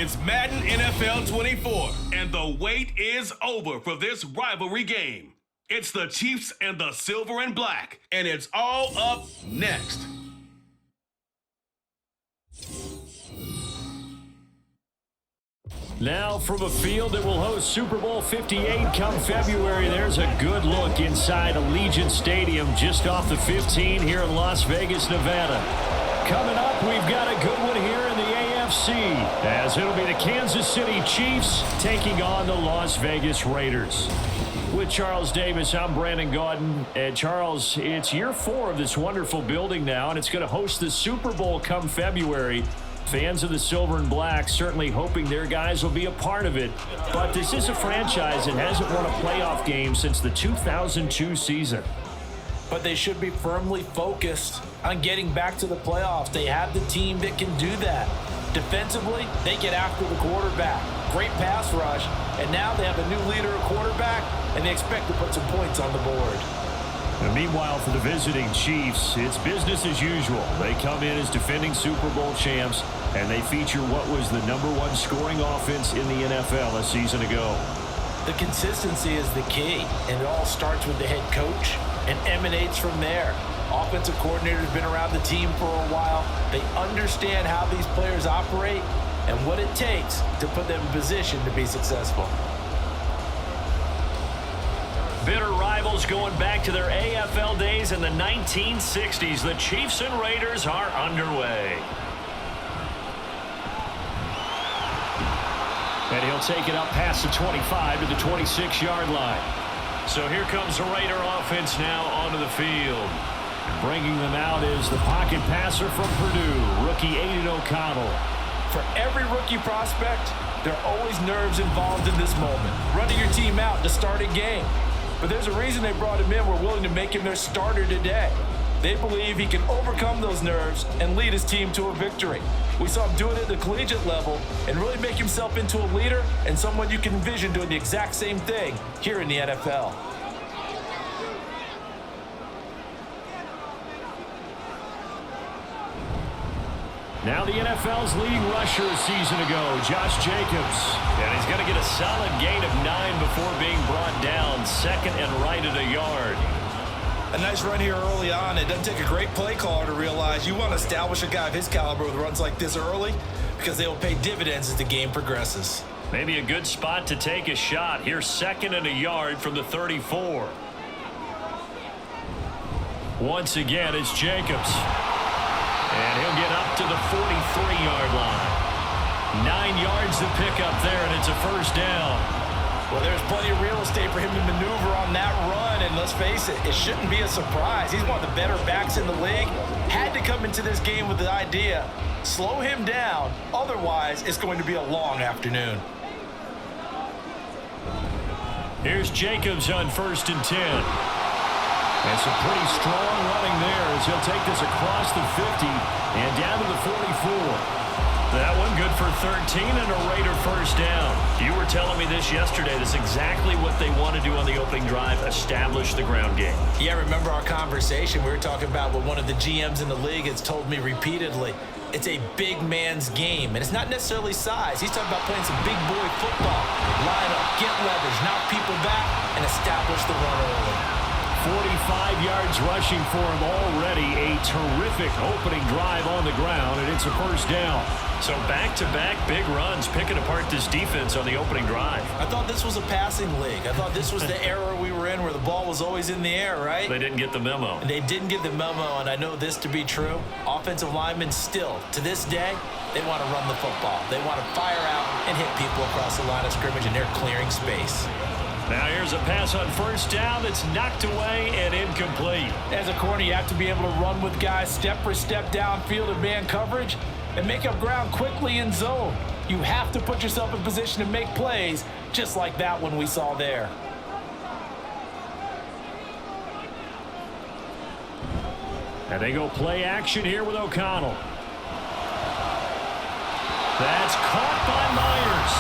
It's Madden NFL 24, and the wait is over for this rivalry game. It's the Chiefs and the Silver and Black, and it's all up next. Now from a field that will host Super Bowl 58 come February, there's a good look inside Allegiant Stadium just off the 15 here in Las Vegas, Nevada. Coming up, we've got a good one here in the AFC, as it'll be the Kansas City Chiefs taking on the Las Vegas Raiders. With Charles Davis, I'm Brandon Gaudin. And Charles, it's year 4 of this wonderful building now, and it's going to host the Super Bowl come February. Fans of the Silver and Black certainly hoping their guys will be a part of it. But this is a franchise that hasn't won a playoff game since the 2002 season. But they should be firmly focused on getting back to the playoffs. They have the team that can do that. Defensively, they get after the quarterback. Great pass rush, and now they have a new leader at quarterback, and they expect to put some points on the board. And meanwhile, for the visiting Chiefs, it's business as usual. They come in as defending Super Bowl champs, and they feature what was the #1 scoring offense in the NFL a season ago. The consistency is the key, and it all starts with the head coach and emanates from there. Offensive coordinator's been around the team for a while. They understand how these players operate and what it takes to put them in position to be successful. Bitter rivals going back to their AFL days in the 1960s. The Chiefs and Raiders are underway. And he'll take it up past the 25 to the 26-yard line. So here comes the Raider offense now onto the field. Bringing them out is the pocket passer from Purdue, rookie Aiden O'Connell. For every rookie prospect, there are always nerves involved in this moment. Running your team out to start a game. But there's a reason they brought him in. We're willing to make him their starter today. They believe he can overcome those nerves and lead his team to a victory. We saw him do it at the collegiate level and really make himself into a leader and someone you can envision doing the exact same thing here in the NFL. Now the NFL's leading rusher a season ago, Josh Jacobs. And he's going to get a solid gain of 9 before being brought down, second and right at a yard. A nice run here early on. It doesn't take a great play caller to realize you want to establish a guy of his caliber with runs like this early because they will pay dividends as the game progresses. Maybe a good spot to take a shot. Here's second and a yard from the 34. Once again, it's Jacobs. And he'll get up to the 43-yard line. 9 yards to pick up there, and it's a first down. Well, there's plenty of real estate for him to maneuver on that run, and let's face it, it shouldn't be a surprise. He's one of the better backs in the league. Had to come into this game with the idea, slow him down, otherwise it's going to be a long afternoon. Here's Jacobs on 1st and 10. And some pretty strong running there as he'll take this across the 50 and down to the 44. That one good for 13 and a Raider first down. You were telling me this yesterday. That's exactly what they want to do on the opening drive, establish the ground game. Yeah, remember our conversation? We were talking about what one of the GMs in the league has told me repeatedly. It's a big man's game, and it's not necessarily size. He's talking about playing some big boy football. Line up, get leverage, knock people back, and establish the run early. 45 yards rushing for him already. A terrific opening drive on the ground, and it's a first down. So back-to-back big runs, picking apart this defense on the opening drive. I thought this was a passing league. I thought this was the era we were in where the ball was always in the air, right? They didn't get the memo. And they didn't get the memo, and I know this to be true. Offensive linemen still, to this day, they want to run the football. They want to fire out and hit people across the line of scrimmage, and they're clearing space. Now here's a pass on first down that's knocked away and incomplete. As a corner, you have to be able to run with guys step for step downfield in man coverage and make up ground quickly in zone. You have to put yourself in position to make plays, just like that one we saw there. And they go play action here with O'Connell. That's caught by Myers.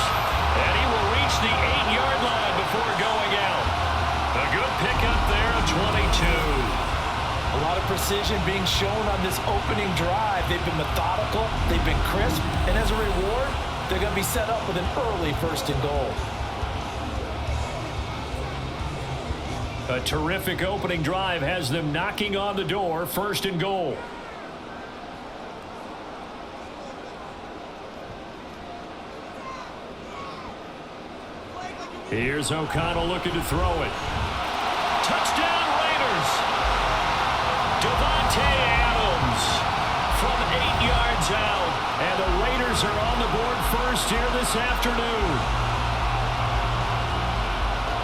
And he will reach the 8-yard line before going out. A good pickup there of 22. A lot of precision being shown on this opening drive. They've been methodical, they've been crisp, and as a reward, they're going to be set up with an early 1st and goal. A terrific opening drive has them knocking on the door, 1st and goal. Here's O'Connell looking to throw it. Touchdown Raiders! Davante Adams from 8 yards out. And the Raiders are on the board first here this afternoon.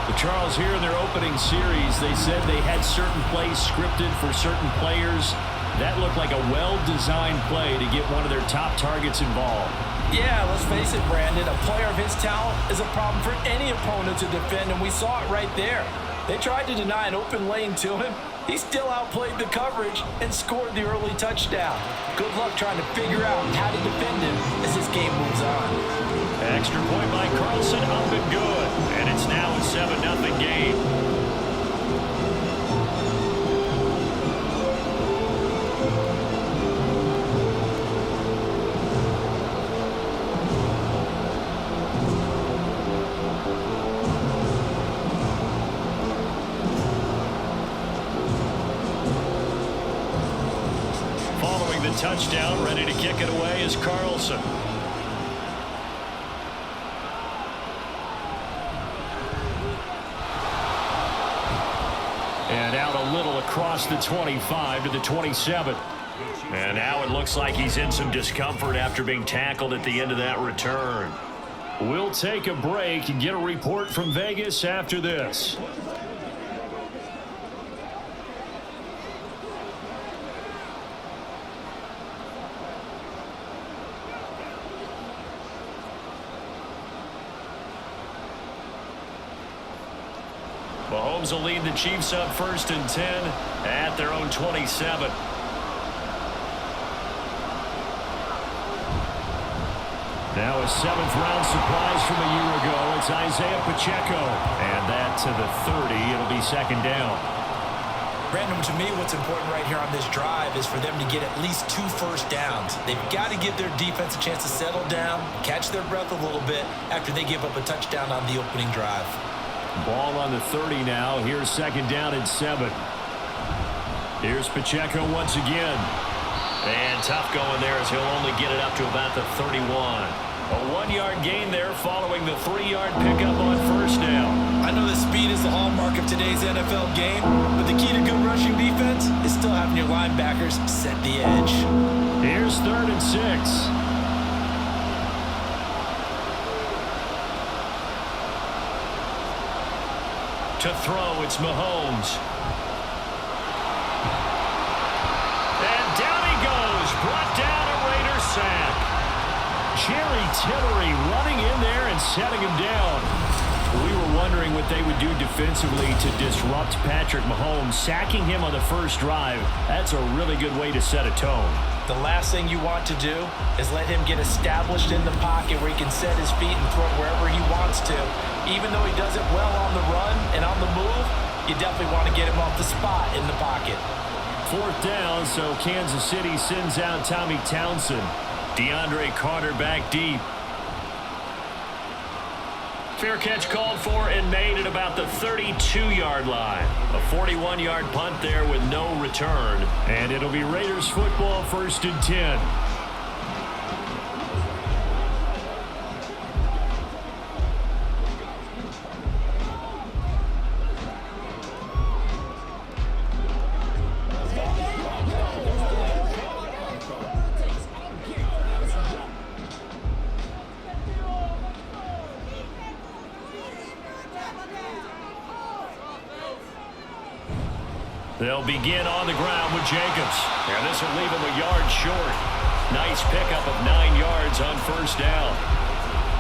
But Charles, here in their opening series, they said they had certain plays scripted for certain players. That looked like a well-designed play to get one of their top targets involved. Yeah, let's face it, Brandon. A player of his talent is a problem for any opponent to defend, and we saw it right there. They tried to deny an open lane to him. He still outplayed the coverage and scored the early touchdown. Good luck trying to figure out how to defend him as this game moves on. Extra point by Carlson, up and good. And it's now a 7-0 game. Following the touchdown, ready to kick it away is Carlson. And out a little across the 25 to the 27. And now it looks like he's in some discomfort after being tackled at the end of that return. We'll take a break and get a report from Vegas after this. Mahomes will lead the Chiefs up 1st and 10 at their own 27. Now a 7th-round surprise from a year ago. It's Isaiah Pacheco. And that to the 30. It'll be 2nd down. Brandon, to me, what's important right here on this drive is for them to get at least 2 first downs. They've got to give their defense a chance to settle down, catch their breath a little bit after they give up a touchdown on the opening drive. Ball on the 30 now. Here's 2nd down and 7. Here's Pacheco once again. And tough going there as he'll only get it up to about the 31. A 1-yard gain there following the 3-yard pickup on 1st down. I know that speed is the hallmark of today's NFL game, but the key to good rushing defense is still having your linebackers set the edge. Here's 3rd and 6. To throw, it's Mahomes. And down he goes. Brought down a Raiders sack. Jerry Tillery running in there and setting him down. We were wondering what they would do defensively to disrupt Patrick Mahomes. Sacking him on the first drive, that's a really good way to set a tone. The last thing you want to do is let him get established in the pocket where he can set his feet and throw wherever he wants to. Even though he does it well on the run and on the move, you definitely want to get him off the spot in the pocket. 4th down, so Kansas City sends out Tommy Townsend. DeAndre Carter back deep. Fair catch called for and made at about the 32-yard line. A 41-yard punt there with no return. And it'll be Raiders football 1st and 10. They'll begin on the ground with Jacobs. And this will leave him a yard short. Nice pickup of 9 yards on 1st down.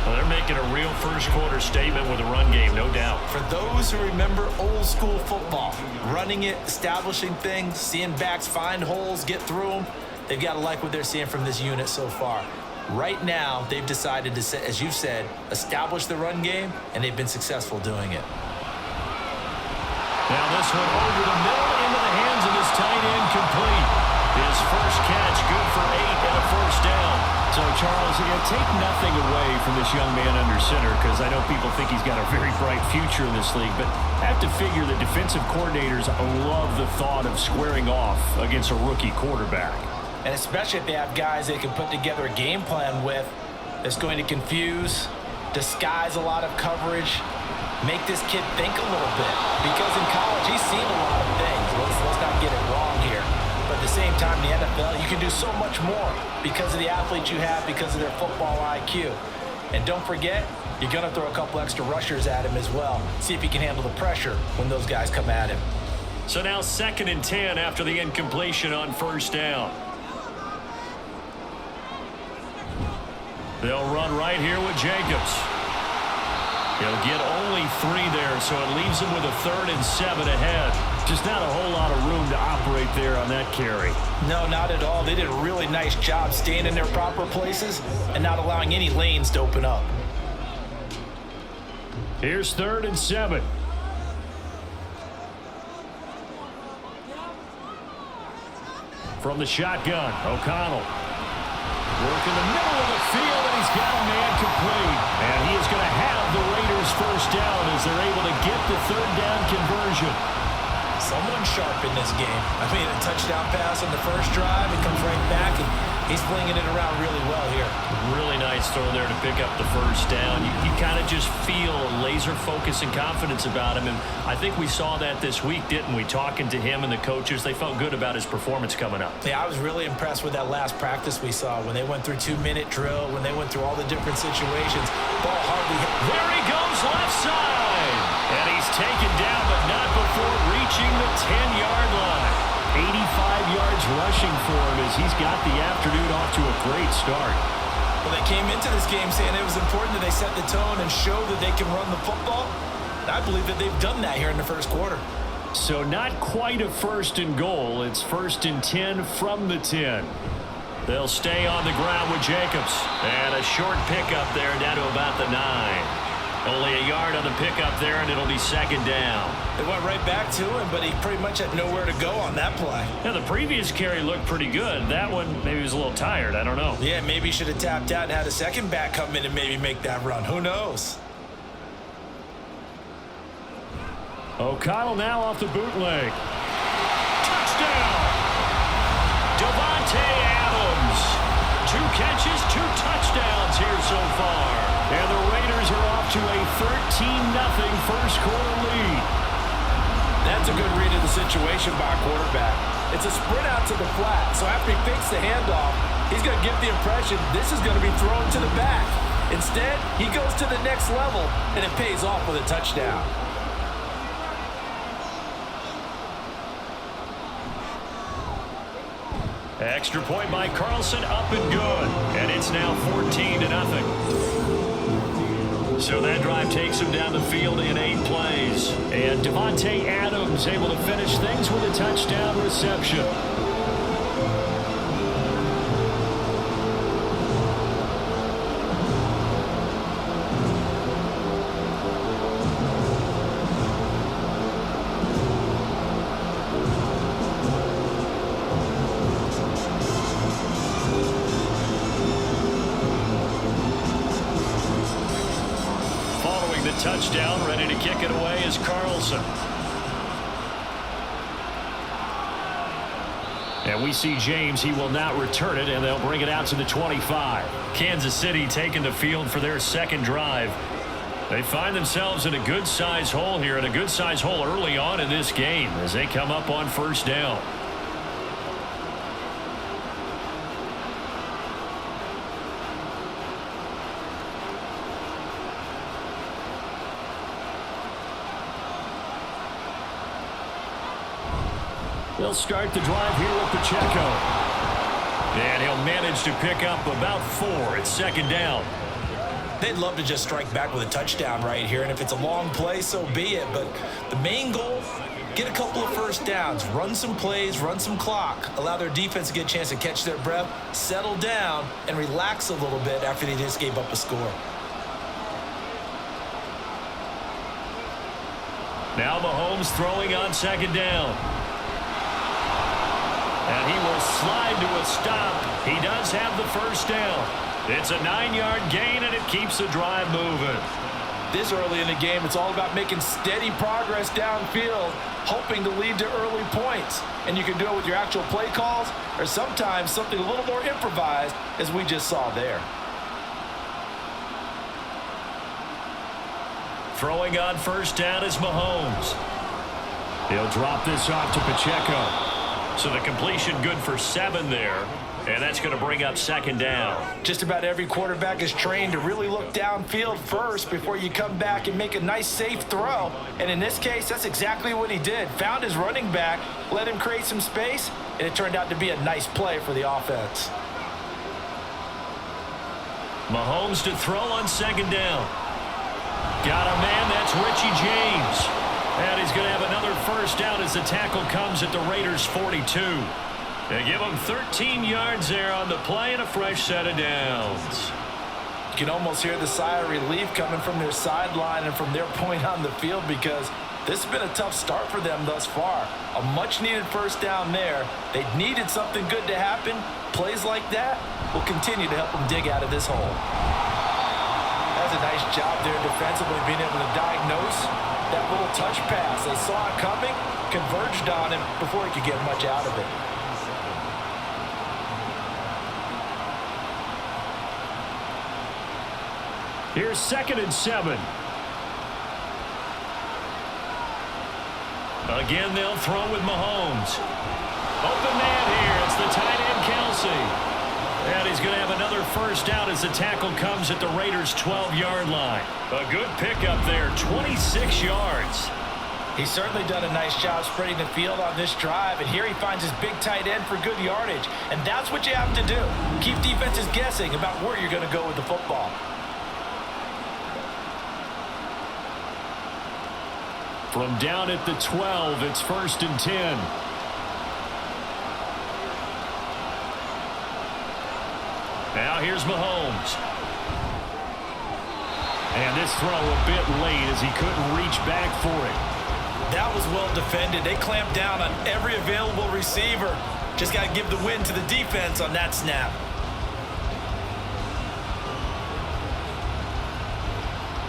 Well, they're making a real first-quarter statement with a run game, no doubt. For those who remember old-school football, running it, establishing things, seeing backs find holes, get through them, they've got to like what they're seeing from this unit so far. Right now, they've decided to, as you said, establish the run game, and they've been successful doing it. Now this one over the middle into the hands of his tight end, complete. His first catch, good for 8 and a 1st down. So Charles, take nothing away from this young man under center, because I know people think he's got a very bright future in this league, but I have to figure that defensive coordinators love the thought of squaring off against a rookie quarterback. And especially if they have guys they can put together a game plan with that's going to confuse, disguise a lot of coverage, make this kid think a little bit. Because in college, he's seen a lot of things. Let's not get it wrong here. But at the same time, in the NFL, you can do so much more because of the athletes you have, because of their football IQ. And don't forget, you're going to throw a couple extra rushers at him as well. See if he can handle the pressure when those guys come at him. So now 2nd and 10 after the incompletion on first down. They'll run right here with Jacobs. He'll get only 3 there, so it leaves him with a 3rd and 7 ahead. Just not a whole lot of room to operate there on that carry. No, not at all. They did a really nice job staying in their proper places and not allowing any lanes to open up. Here's 3rd and 7. From the shotgun, O'Connell. Work in the middle of the field, and he's got a man complete. And he is going to have the Raiders first down as they're able to get the 3rd down conversion. Someone sharp in this game. I mean, a touchdown pass on the first drive. It comes right back, and he's flinging it around really well here. Really nice throw there to pick up the first down. You kind of just feel a laser focus and confidence about him, and I think we saw that this week, didn't we? Talking to him and the coaches, they felt good about his performance coming up. Yeah, I was really impressed with that last practice we saw when they went through 2-minute drill, when they went through all the different situations. Ball hardly hit. There he goes, left side. And he's taken down, but not before reaching the 10-yard line. 85 yards rushing for him as he's got the afternoon off to a great start. Well, they came into this game saying it was important that they set the tone and show that they can run the football. I believe that they've done that here in the first quarter. So not quite a 1st and goal. It's 1st and 10 from the 10. They'll stay on the ground with Jacobs. And a short pickup there down to about the 9. Only a yard on the pickup there, and it'll be 2nd down. They went right back to him, but he pretty much had nowhere to go on that play. Yeah, the previous carry looked pretty good. That one, maybe he was a little tired. I don't know. Yeah, maybe he should have tapped out and had a second back come in and maybe make that run. Who knows? O'Connell now off the bootleg. Touchdown! Davante Adams. 2 catches, 2 touchdowns here so far. And the Raiders are off to a 13-0 first quarter lead. That's a good read of the situation by a quarterback. It's a sprint out to the flat, so after he fakes the handoff, he's going to get the impression this is going to be thrown to the back. Instead, he goes to the next level, and it pays off with a touchdown. Extra point by Carlson, up and good. And it's now 14-0. So that drive takes him down the field in 8 plays. And Davante Adams able to finish things with a touchdown reception. Touchdown, ready to kick it away is Carlson. And we see James, he will not return it, and they'll bring it out to the 25. Kansas City taking the field for their 2nd drive. They find themselves in a good-sized hole here, and a good-sized hole early on in this game as they come up on first down. They'll start the drive here with Pacheco. And he'll manage to pick up about 4. It's 2nd down. They'd love to just strike back with a touchdown right here, and if it's a long play, so be it. But the main goal, get a couple of first downs, run some plays, run some clock, allow their defense to get a chance to catch their breath, settle down, and relax a little bit after they just gave up a score. Now Mahomes throwing on 2nd down. And he will slide to a stop. He does have the first down. It's a 9-yard gain, and it keeps the drive moving. This early in the game, it's all about making steady progress downfield, hoping to lead to early points. And you can do it with your actual play calls or sometimes something a little more improvised, as we just saw there. Throwing on first down is Mahomes. He'll drop this off to Pacheco. So the completion good for 7 there. And that's going to bring up second down. Just about every quarterback is trained to really look downfield first before you come back and make a nice, safe throw. And in this case, that's exactly what he did. Found his running back, let him create some space, and it turned out to be a nice play for the offense. Mahomes to throw on second down. Got a man, that's Richie James. And he's going to have another first down as the tackle comes at the Raiders' 42. They give him 13 yards there on the play and a fresh set of downs. You can almost hear the sigh of relief coming from their sideline and from their point on the field because this has been a tough start for them thus far. A much-needed first down there. They needed something good to happen. Plays like that will continue to help them dig out of this hole. That's a nice job there defensively, being able to diagnose that little touch pass. They saw it coming, converged on him before he could get much out of it. Here's 2nd and 7. Again, they'll throw with Mahomes. Open man here. It's the tight end, Kelsey. And he's going to have another first down as the tackle comes at the Raiders' 12-yard line. A good pickup there, 26 yards. He's certainly done a nice job spreading the field on this drive, and here he finds his big tight end for good yardage. And that's what you have to do. Keep defenses guessing about where you're going to go with the football. From down at the 12, it's 1st and 10. Now here's Mahomes. And this throw a bit late as he couldn't reach back for it. That was well defended. They clamped down on every available receiver. Just got to give the win to the defense on that snap.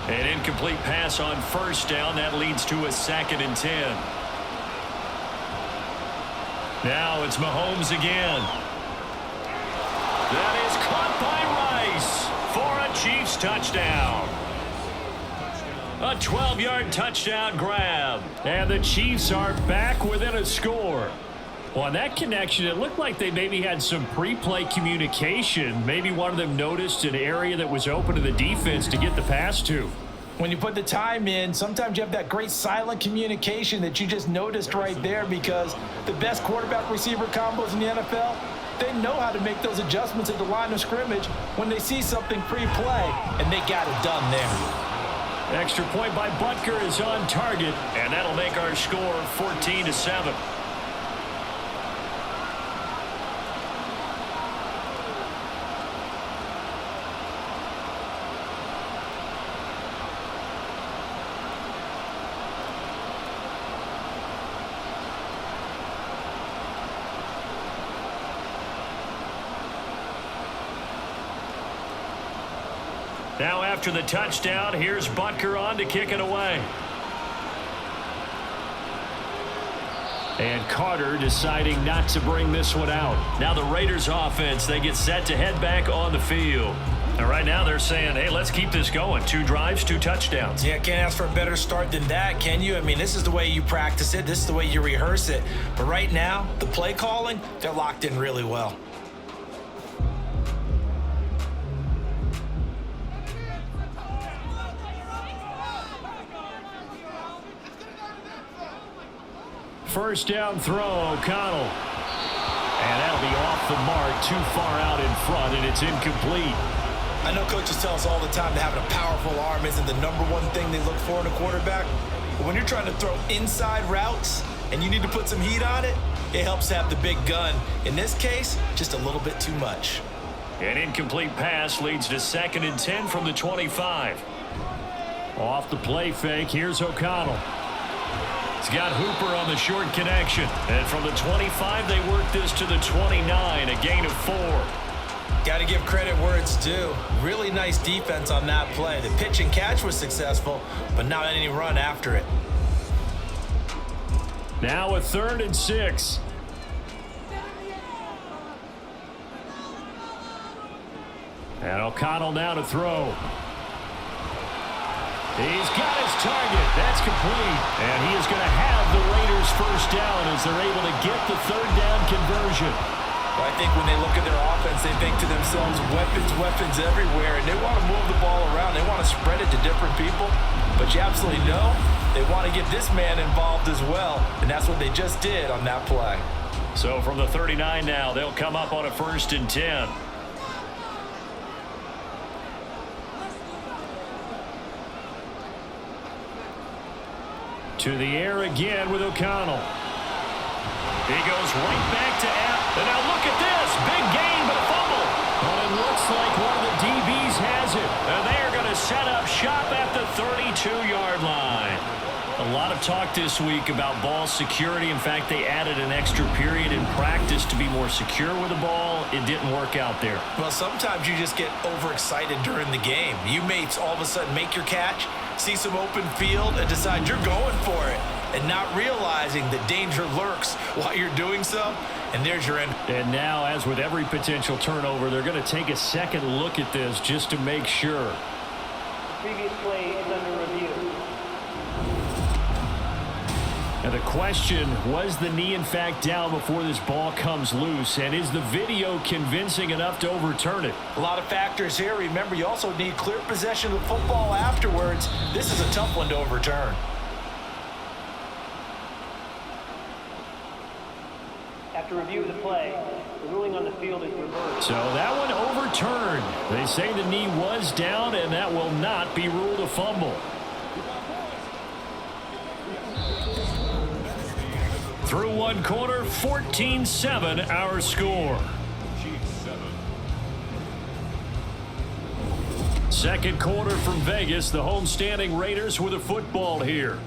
An incomplete pass on first down. That leads to a 2nd and 10. Now it's Mahomes again. That is caught by Rice for a Chiefs touchdown. A 12-yard touchdown grab. And the Chiefs are back within a score. Well, on that connection, it looked like they maybe had some pre-play communication. Maybe one of them noticed an area that was open to the defense to get the pass to. When you put the time in, sometimes you have that great silent communication that you just noticed right there because the best quarterback-receiver combos in the NFL, they know how to make those adjustments at the line of scrimmage when they see something pre-play, and they got it done there. Extra point by Butker is on target, and that'll make our score 14-7. Now after the touchdown, here's Butker on to kick it away. And Carter deciding not to bring this one out. Now the Raiders offense, they get set to head back on the field. And right now they're saying, hey, let's keep this going. 2 drives, 2 touchdowns. Yeah, can't ask for a better start than that, can you? I mean, this is the way you practice it. This is the way you rehearse it. But right now, the play calling, they're locked in really well. First down throw, O'Connell. And that'll be off the mark, too far out in front, and it's incomplete. I know coaches tell us all the time that having a powerful arm isn't the #1 thing they look for in a quarterback. But when you're trying to throw inside routes and you need to put some heat on it, it helps to have the big gun. In this case, just a little bit too much. An incomplete pass leads to 2nd and 10 from the 25. Off the play fake, here's O'Connell. He's got Hooper on the short connection. And from the 25, they work this to the 29, a gain of 4. Got to give credit where it's due. Really nice defense on that play. The pitch and catch was successful, but not any run after it. Now a 3rd and 6. And O'Connell now to throw. He's got his target. That's complete. And he is going to have the Raiders first down as they're able to get the 3rd down conversion. Well, I think when they look at their offense, they think to themselves, weapons everywhere, and they want to move the ball around. They want to spread it to different people. But you absolutely know they want to get this man involved as well, and that's what they just did on that play. So from the 39 now, they'll come up on a 1st and 10. To the air again with O'Connell. He goes right back to App. And now look at this. Big gain, but a fumble. But it looks like one of the DBs has it. And they are going to set up shop at the 32-yard line. A lot of talk this week about ball security. In fact, they added an extra period in practice to be more secure with the ball. It didn't work out there. Well, sometimes you just get overexcited during the game. You may all of a sudden make your catch, see some open field, and decide you're going for it, and not realizing that danger lurks while you're doing so, and there's your end. And now, as with every potential turnover, they're going to take a second look at this just to make sure. Previous play is under review. And the question, was the knee in fact down before this ball comes loose? And is the video convincing enough to overturn it? A lot of factors here. Remember, you also need clear possession of the football afterwards. This is a tough one to overturn. After review of the play, the ruling on the field is reversed. So that one overturned. They say the knee was down, and that will not be ruled a fumble. Through one quarter, 14-7 our score. Second quarter from Vegas, the homestanding Raiders with a football here,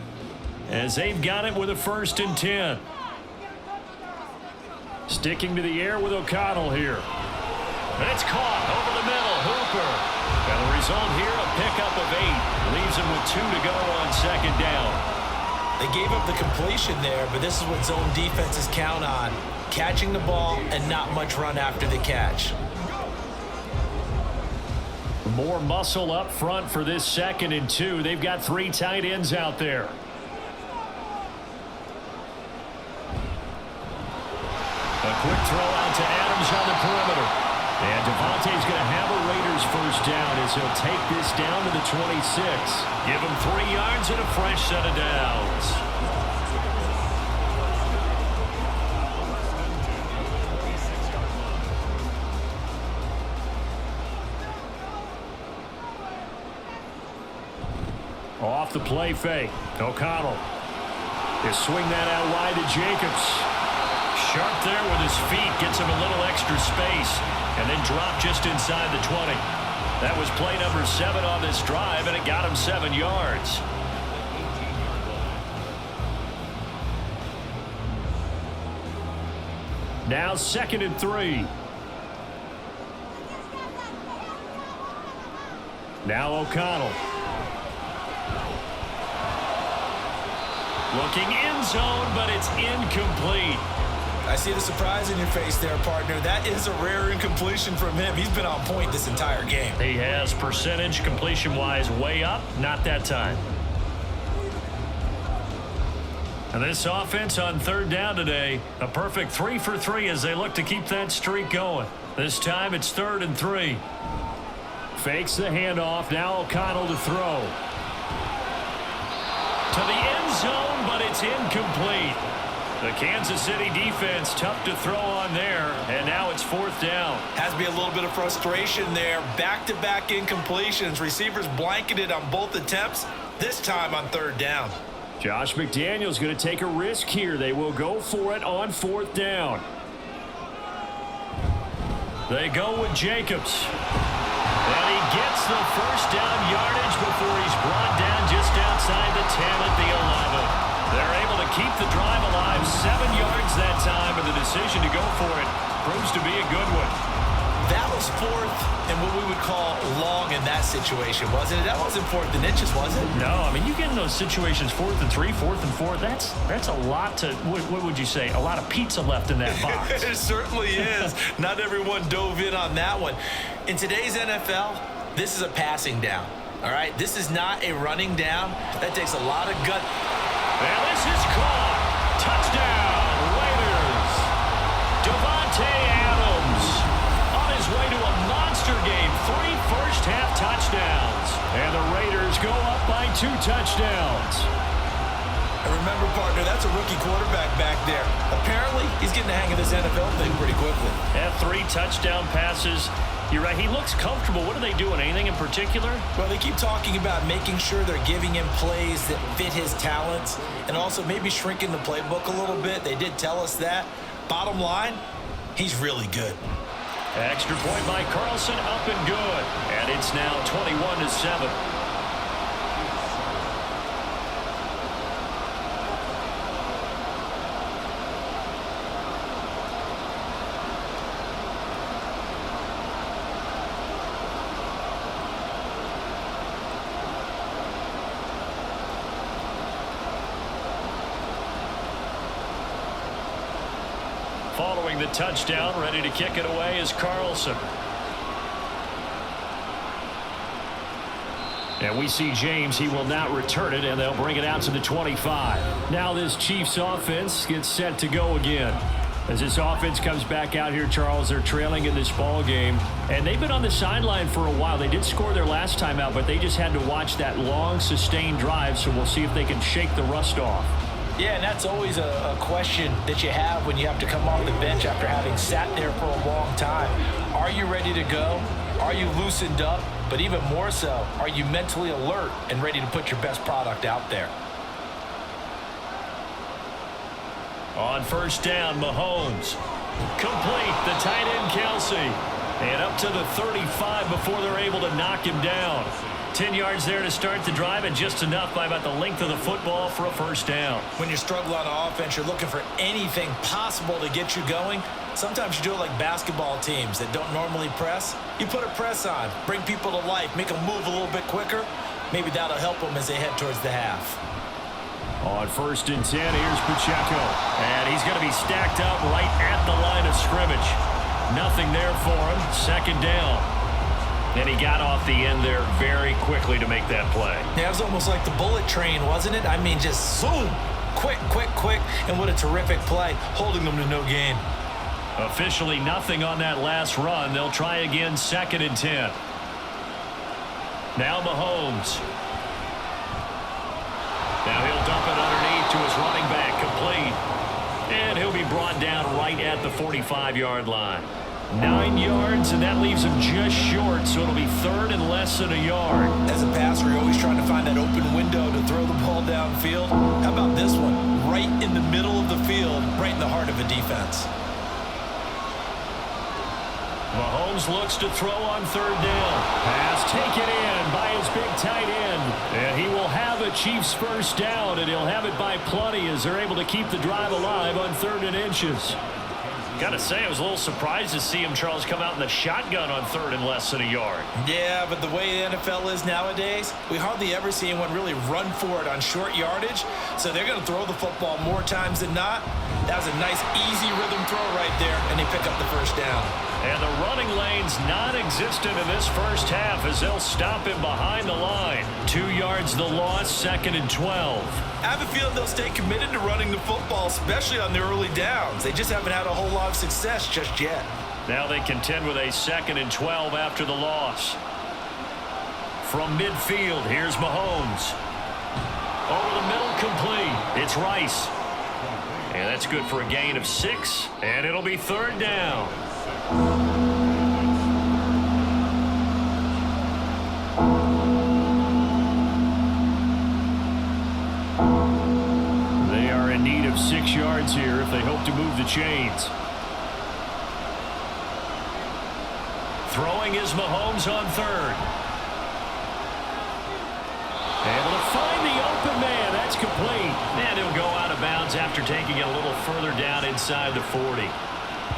as they've got it with a 1st and 10. Sticking to the air with O'Connell here. And it's caught over the middle. Hooper. And the result here, a pickup of 8. Leaves him with 2 to go on 2nd down. They gave up the completion there, but this is what zone defenses count on. Catching the ball and not much run after the catch. More muscle up front for this 2nd and 2. They've got 3 tight ends out there. A quick throw out to Adams on the perimeter. And Devontae's going to have a Raiders first down as he'll take this down to the 26. Give him 3 yards and a fresh set of downs. Off the play fake. O'Connell. They swing that out wide to Jacobs. Sharp there with his feet. Gets him a little extra space. And then drop just inside the 20. That was play number 7 on this drive, and it got him 7 yards. Now 2nd and 3. Now O'Connell. Looking end zone, but it's incomplete. I see the surprise in your face there, partner. That is a rare incompletion from him. He's been on point this entire game. He has percentage completion-wise way up. Not that time. And this offense on 3rd down today, a perfect 3 for 3 as they look to keep that streak going. This time it's 3rd and 3. Fakes the handoff. Now O'Connell to throw. To the end zone, but it's incomplete. The Kansas City defense tough to throw on there, and now it's 4th down. Has to be a little bit of frustration there. Back-to-back incompletions. Receivers blanketed on both attempts, this time on 3rd down. Josh McDaniels going to take a risk here. They will go for it on 4th down. They go with Jacobs. And he gets the first down yardage before he's brought down just outside the 10 at the 11. They're able to keep the drive alive, 7 yards that time, and the decision to go for it proves to be a good one. That was 4th and what we would call long in that situation, wasn't it? That wasn't 4th and inches, was it? No, I mean, you get in those situations 4th and 3, 4th and 4. That's a lot to, what would you say, a lot of pizza left in that box. It certainly is. Not everyone dove in on that one. In today's NFL, this is a passing down, all right? This is not a running down. That takes a lot of gut. And this is caught. Touchdown, Raiders. Davante Adams on his way to a monster game. 3 first-half touchdowns. And the Raiders go up by 2 touchdowns. And remember, partner, that's a rookie quarterback back there. Apparently, he's getting the hang of this NFL thing pretty quickly. Yeah, 3 touchdown passes. You're right, he looks comfortable. What are they doing? Anything in particular? Well, they keep talking about making sure they're giving him plays that fit his talents and also maybe shrinking the playbook a little bit. They did tell us that. Bottom line, he's really good. Extra point by Carlson, up and good. And it's now 21-7. Following the touchdown, ready to kick it away is Carlson. And we see James. He will not return it, and they'll bring it out to the 25. Now this Chiefs offense gets set to go again. As this offense comes back out here, Charles, they're trailing in this ball game. And they've been on the sideline for a while. They did score their last time out, but they just had to watch that long, sustained drive, so we'll see if they can shake the rust off. Yeah, and that's always a question that you have when you have to come off the bench after having sat there for a long time. Are you ready to go? Are you loosened up? But even more so, are you mentally alert and ready to put your best product out there? On first down, Mahomes. Complete, the tight end Kelsey. And up to the 35 before they're able to knock him down. 10 yards there to start the drive, and just enough by about the length of the football for a first down. When you struggle on offense, you're looking for anything possible to get you going. Sometimes you do it like basketball teams that don't normally press. You put a press on, bring people to life, make them move a little bit quicker. Maybe that'll help them as they head towards the half. On first and 10, here's Pacheco. And he's going to be stacked up right at the line of scrimmage. Nothing there for him. Second down. And he got off the end there very quickly to make that play. Yeah, it was almost like the bullet train, wasn't it? I mean, just zoom. Quick, quick, quick. And what a terrific play, holding them to no gain. Officially nothing on that last run. They'll try again, second and 10. Now Mahomes. Now he'll dump it underneath to his running back, complete. And he'll be brought down right at the 45-yard line. 9 yards, and that leaves him just short, so it'll be third and less than a yard. As a passer, you're always trying to find that open window to throw the ball downfield. How about this one? Right in the middle of the field, right in the heart of a defense. Mahomes looks to throw on third down. Pass taken in by his big tight end. And he will have a Chiefs first down, and he'll have it by plenty as they're able to keep the drive alive on 3rd and inches. Gotta say, I was a little surprised to see him, Charles, come out in the shotgun on 3rd and less than a yard. Yeah, but the way the NFL is nowadays, we hardly ever see anyone really run for it on short yardage. So they're going to throw the football more times than not. That was a nice, easy rhythm throw right there, and they pick up the first down. And the running lane's non-existent in this first half as they'll stop him behind the line. 2 yards the loss, 2nd and 12. I have a feeling they'll stay committed to running the football, especially on the early downs. They just haven't had a whole lot of success just yet. Now they contend with a 2nd and 12 after the loss. From midfield, here's Mahomes. Over the middle, complete. It's Rice. And that's good for a gain of 6, and it'll be 3rd down. They are in need of 6 yards here if they hope to move the chains. Throwing is Mahomes on 3rd. Able to find the open man. That's complete. And he'll go out of bounds after taking it a little further down inside the 40.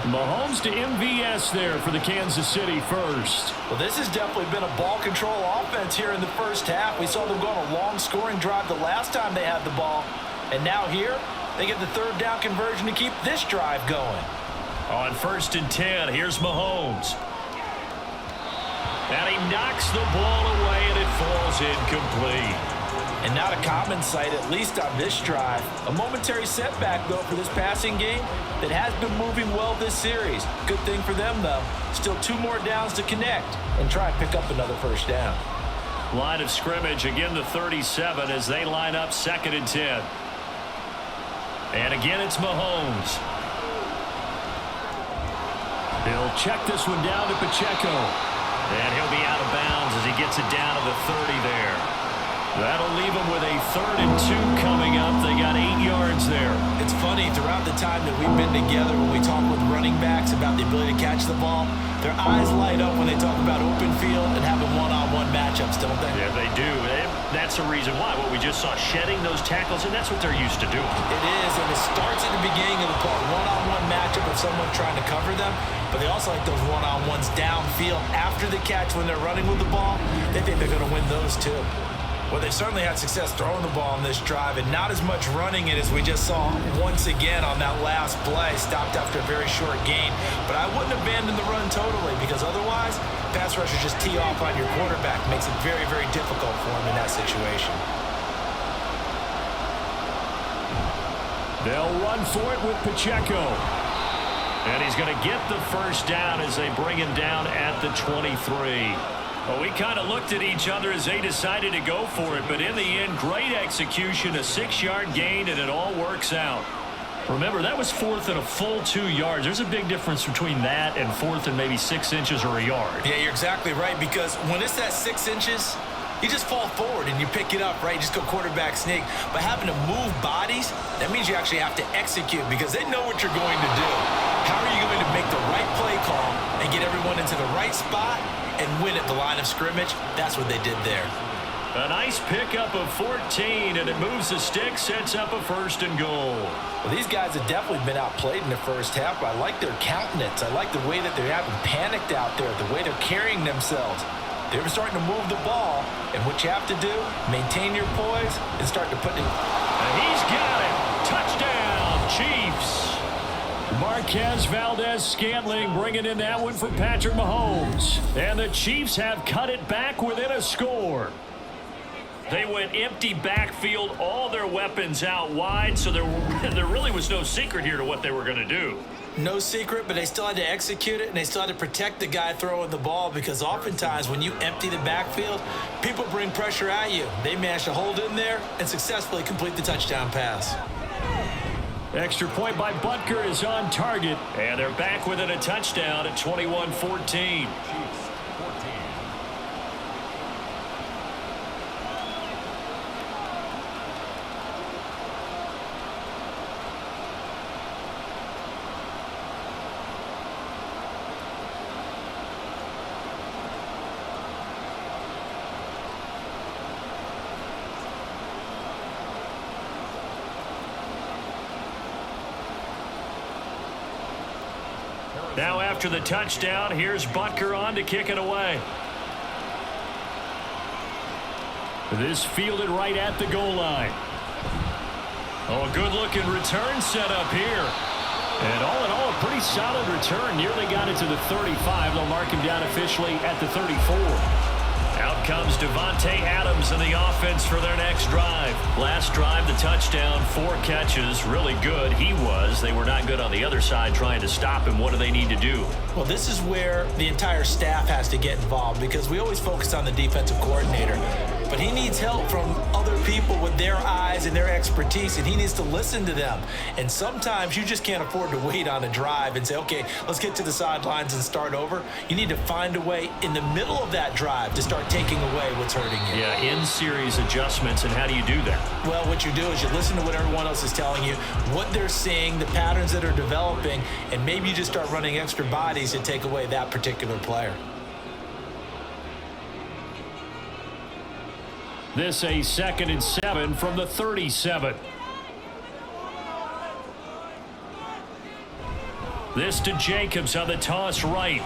Mahomes to MVS there for the Kansas City first. Well, this has definitely been a ball control offense here in the first half. We saw them go on a long scoring drive the last time they had the ball. And now here, they get the third down conversion to keep this drive going. On 1st and 10, here's Mahomes. And he knocks the ball away, and it falls incomplete. And not a common sight, at least on this drive. A momentary setback, though, for this passing game that has been moving well this series. Good thing for them, though. Still 2 more downs to connect and try and pick up another first down. Line of scrimmage, again the 37 as they line up 2nd and 10. And again, it's Mahomes. He'll check this one down to Pacheco. And he'll be out of bounds as he gets it down to the 30 there. That'll leave them with a 3rd and 2 coming up. They got 8 yards there. It's funny, throughout the time that we've been together, when we talk with running backs about the ability to catch the ball, their eyes light up when they talk about open field and having one-on-one matchups, don't they? Yeah, they do. That's the reason why. What we just saw, shedding those tackles, and that's what they're used to doing. It is, and it starts at the beginning of the part. One-on-one matchup of someone trying to cover them, but they also like those one-on-ones downfield after the catch when they're running with the ball. They think they're going to win those too. Well, they certainly had success throwing the ball on this drive, and not as much running it as we just saw once again on that last play. Stopped after a very short gain. But I wouldn't abandon the run totally, because otherwise, pass rushers just tee off on your quarterback. Makes it very, very difficult for him in that situation. They'll run for it with Pacheco. And he's going to get the first down as they bring him down at the 23. Well, we kind of looked at each other as they decided to go for it, but in the end, great execution, a 6-yard gain, and it all works out. Remember, that was 4th and a full 2 yards. There's a big difference between that and 4th and maybe 6 inches or a yard. Yeah, you're exactly right, because when it's that 6 inches, you just fall forward and you pick it up, right? You just go quarterback sneak. But having to move bodies, that means you actually have to execute, because they know what you're going to do. How are you going to make the right play call and get everyone into the right spot and win at the line of scrimmage? That's what they did there. A nice pickup of 14, and it moves the stick, sets up a 1st and goal. Well, these guys have definitely been outplayed in the first half, but I like their countenance. I like the way that they haven't panicked out there, the way they're carrying themselves. They're starting to move the ball, and what you have to do, maintain your poise and start to put it. And he's got it. Touchdown, Chiefs. Marquez Valdez-Scantling bringing in that one for Patrick Mahomes. And the Chiefs have cut it back within a score. They went empty backfield, all their weapons out wide, so there really was no secret here to what they were going to do. No secret, but they still had to execute it, and they still had to protect the guy throwing the ball, because oftentimes when you empty the backfield, people bring pressure at you. They managed to hold in there and successfully complete the touchdown pass. Extra point by Butker is on target, and they're back within a touchdown at 21-14. Now after the touchdown, here's Butker on to kick it away. This fielded right at the goal line. Oh, a good-looking return set up here. And all in all, a pretty solid return. Nearly got it to the 35. They'll mark him down officially at the 34. Out comes Devontae Adams in the offense for their next drive. Last drive, the touchdown, 4 catches. Really good. He was. They were not good on the other side trying to stop him. What do they need to do? Well, this is where the entire staff has to get involved, because we always focus on the defensive coordinator. But he needs help from other people with their eyes and their expertise, and he needs to listen to them. And sometimes you just can't afford to wait on a drive and say, okay, let's get to the sidelines and start over. You need to find a way in the middle of that drive to start taking away what's hurting you. Yeah, in-series adjustments, and how do you do that? Well, what you do is you listen to what everyone else is telling you, what they're seeing, the patterns that are developing, and maybe you just start running extra bodies to take away that particular player. This a 2nd and 7 from the 37. This to Jacobs on the toss right.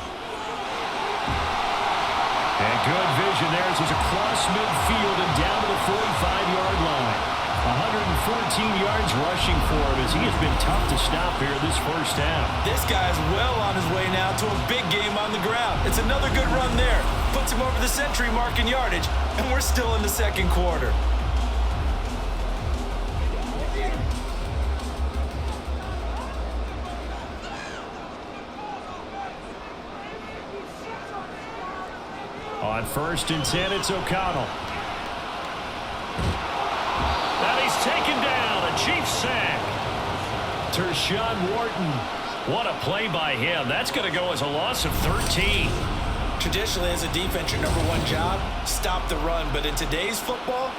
And good vision there as he's across midfield and down to the 45-yard line. 114 yards rushing for him as he has been tough to stop here this first half. This guy's well on his way now to a big game on the ground. It's another good run there. Puts him over the century mark in yardage, and we're still in the second quarter. On 1st and 10, it's O'Connell. And he's taken down, a Chiefs sack. Tershawn Wharton, what a play by him. That's going to go as a loss of 13. Traditionally, as a defense, your number one job, stop the run. But in today's football,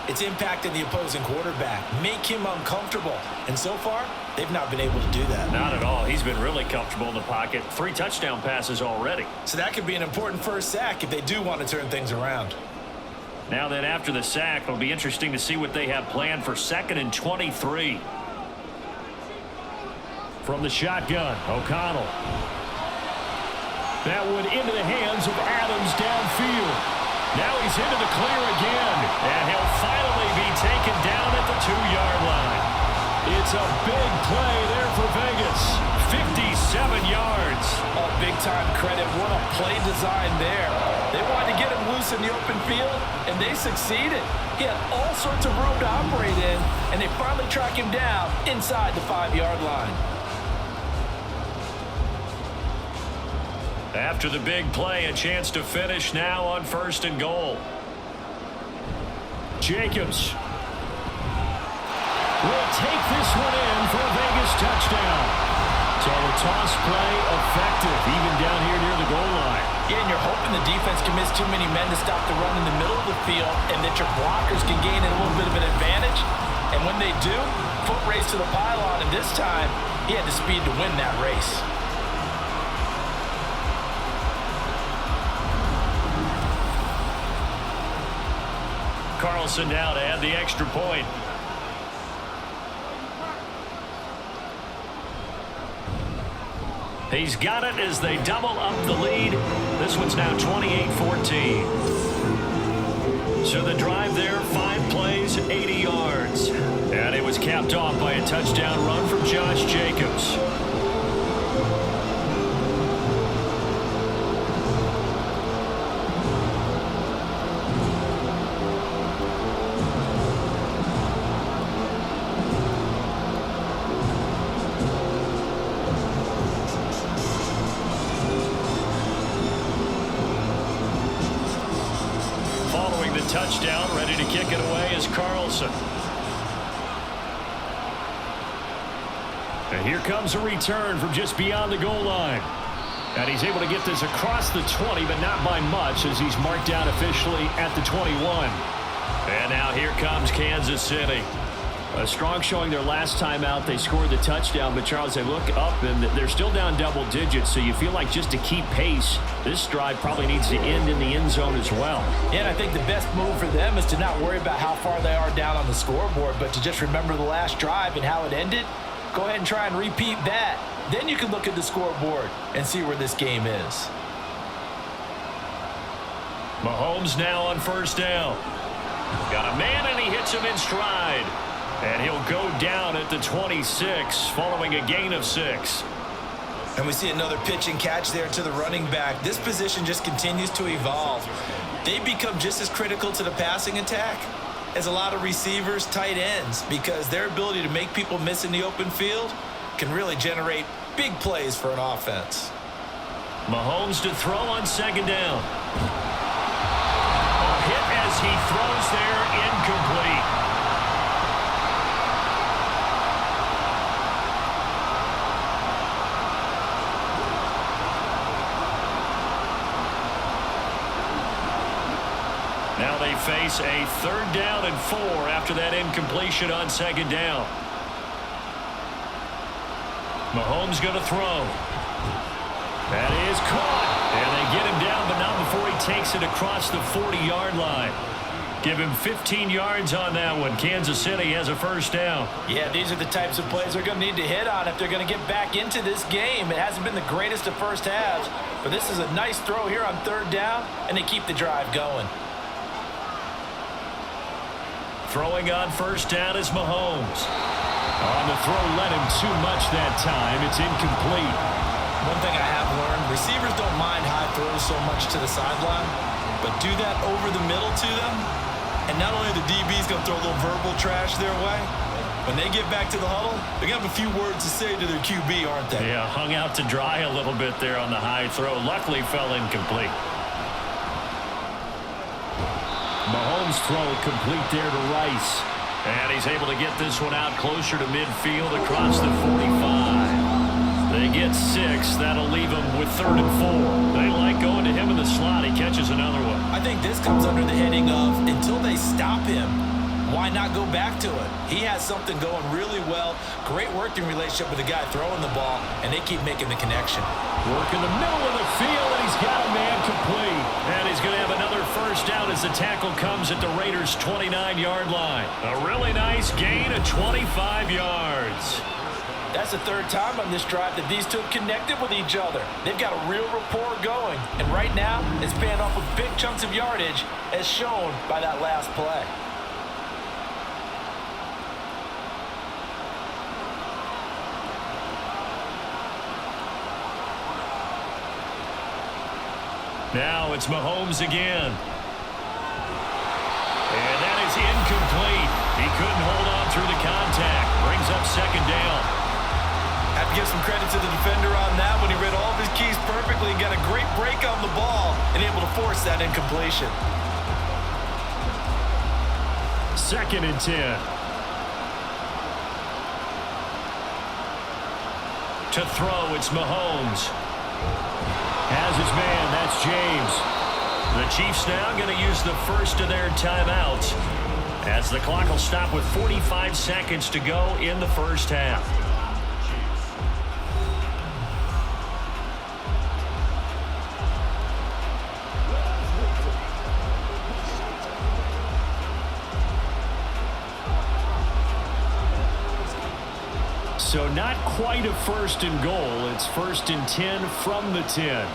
it's impacting the opposing quarterback. Make him uncomfortable. And so far, they've not been able to do that. Not at all. He's been really comfortable in the pocket. 3 touchdown passes already. So that could be an important first sack if they do want to turn things around. Now then, after the sack, it'll be interesting to see what they have planned for 2nd and 23. From the shotgun, O'Connell. That one into the hands of Adams downfield. Now he's into the clear again, and he'll finally be taken down at the 2-yard line. It's a big play there for Vegas. 57 yards. Oh, big-time credit. What a play design there. They wanted to get him loose in the open field, and they succeeded. He had all sorts of room to operate in, and they finally track him down inside the 5-yard line. After the big play, a chance to finish now on 1st and goal. Jacobs will take this one in for a Vegas touchdown. So the toss play effective, even down here near the goal line. Yeah, and you're hoping the defense can miss too many men to stop the run in the middle of the field and that your blockers can gain a little bit of an advantage. And when they do, foot race to the pylon, and this time, he had the speed to win that race. Carlson now to add the extra point. He's got it as they double up the lead. This one's now 28-14. So the drive there, 5 plays, 80 yards. And it was capped off by a touchdown run from Josh Jacobs. Touchdown, ready to kick it away is Carlson. And here comes a return from just beyond the goal line. And he's able to get this across the 20, but not by much as he's marked down officially at the 21. And now here comes Kansas City. A strong showing their last time out. They scored the touchdown, but Charles, they look up and they're still down double digits, so you feel like just to keep pace, this drive probably needs to end in the end zone as well. Yeah, and I think the best move for them is to not worry about how far they are down on the scoreboard, but to just remember the last drive and how it ended. Go ahead and try and repeat that. Then you can look at the scoreboard and see where this game is. Mahomes now on 1st down. Got a man and he hits him in stride. And he'll go down at the 26 following a gain of 6. And we see another pitch and catch there to the running back. This position just continues to evolve. They become just as critical to the passing attack as a lot of receivers, tight ends, because their ability to make people miss in the open field can really generate big plays for an offense. Mahomes to throw on 2nd down. A hit as he throws there, incomplete. Now they face a 3rd down and 4 after that incompletion on 2nd down. Mahomes going to throw. That is caught. And they get him down, but not before he takes it across the 40-yard line. Give him 15 yards on that one. Kansas City has a first down. Yeah, these are the types of plays they're going to need to hit on if they're going to get back into this game. It hasn't been the greatest of first halves, but this is a nice throw here on third down, and they keep the drive going. Throwing on first down is Mahomes. On the throw, let him too much that time. It's incomplete. One thing I have learned, receivers don't mind high throws so much to the sideline, but do that over the middle to them, and not only are the DBs going to throw a little verbal trash their way, when they get back to the huddle, they're going to have a few words to say to their QB, aren't they? Yeah, hung out to dry a little bit there on the high throw. Luckily fell incomplete. Mahomes throw complete there to Rice. And he's able to get this one out closer to midfield across the 45. They get 6. That'll leave them with 3rd and 4. They like going to him in the slot. He catches another one. I think this comes under the heading of until they stop him, why not go back to it? He has something going really well. Great working relationship with the guy throwing the ball, and they keep making the connection. Work in the middle of the field, and he's got a man complete. And he's going to have another first down as the tackle comes at the Raiders' 29-yard line. A really nice gain of 25 yards. That's the third time on this drive that these two have connected with each other. They've got a real rapport going. And right now, it's paying off with big chunks of yardage, as shown by that last play. Now it's Mahomes again. And that is incomplete. He couldn't hold on through the contact. Brings up second down. Have to give some credit to the defender on that when he read all of his keys perfectly and got a great break on the ball and able to force that incompletion. 2nd and 10. To throw, it's Mahomes. Has his man, that's James. The Chiefs now going to use the first of their timeouts as the clock will stop with 45 seconds to go in the first half. So not quite a 1st and goal. It's 1st and 10 from the 10.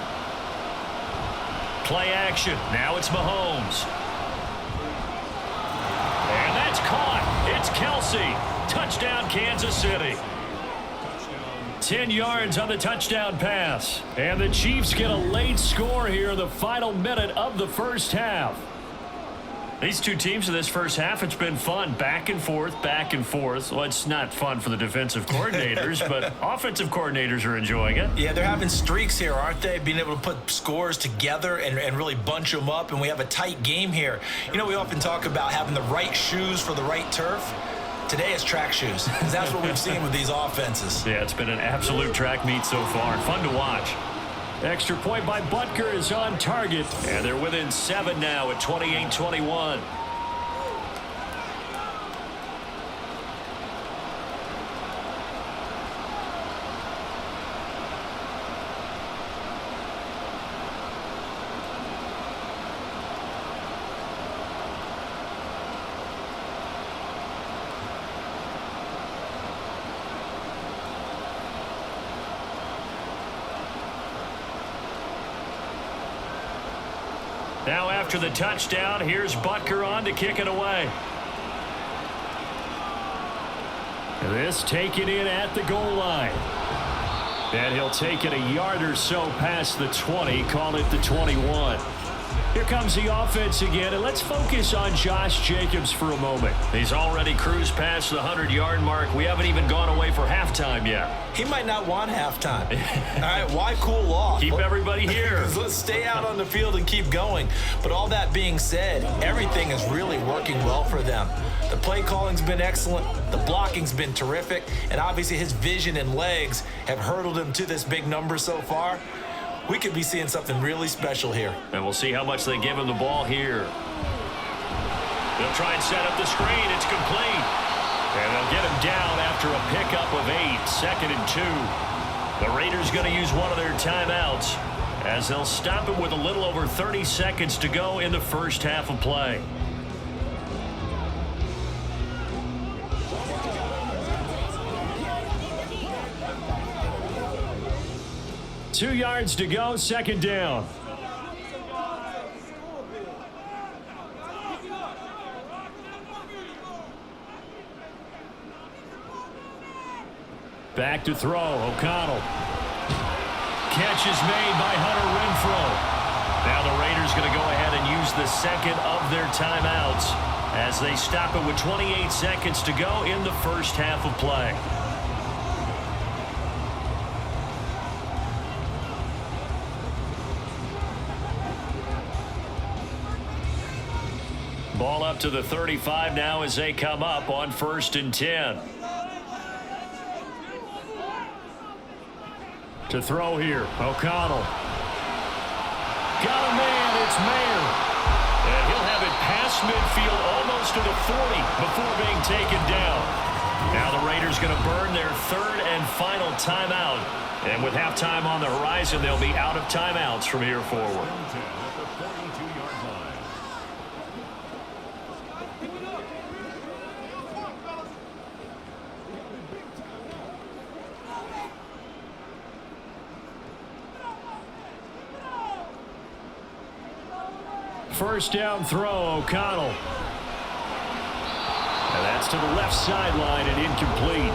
Play action. Now it's Mahomes. And that's caught. It's Kelsey. Touchdown, Kansas City. 10 yards on the touchdown pass. And the Chiefs get a late score here in the final minute of the first half. These two teams in this first half, it's been fun. Back and forth, back and forth. Well, it's not fun for the defensive coordinators, but offensive coordinators are enjoying it. Yeah, they're having streaks here, aren't they? Being able to put scores together and really bunch them up, and we have a tight game here. You know, we often talk about having the right shoes for the right turf. Today it's track shoes, because that's what we've seen with these offenses. Yeah, it's been an absolute track meet so far. Fun to watch. Extra point by Butker is on target, and they're within 7 now at 28-21. Now after the touchdown, here's Butker on to kick it away. This taken in at the goal line. And he'll take it a yard or so past the 20, call it the 21. Here comes the offense again, and let's focus on Josh Jacobs for a moment. He's already cruised past the 100-yard mark. We haven't even gone away for halftime yet. He might not want halftime. All right, why cool off? Keep everybody here. Let's stay out on the field and keep going. But all that being said, everything is really working well for them. The play calling's been excellent. The blocking's been terrific. And obviously his vision and legs have hurdled him to this big number so far. We could be seeing something really special here. And we'll see how much they give him the ball here. They'll try and set up the screen. It's complete. And they'll get him down after a pickup of 8, 2nd and 2. The Raiders going to use one of their timeouts as they'll stop him with a little over 30 seconds to go in the first half of play. 2 yards to go, second down. Back to throw, O'Connell. Catch is made by Hunter Renfrow. Now the Raiders going to go ahead and use the second of their timeouts as they stop it with 28 seconds to go in the first half of play. Ball up to the 35 now as they come up on 1st and 10. To throw here, O'Connell. Got a man, it's Mayer. And he'll have it past midfield almost to the 40 before being taken down. Now the Raiders going to burn their 3rd and final timeout. And with halftime on the horizon, they'll be out of timeouts from here forward. First down throw, O'Connell. And that's to the left sideline and incomplete.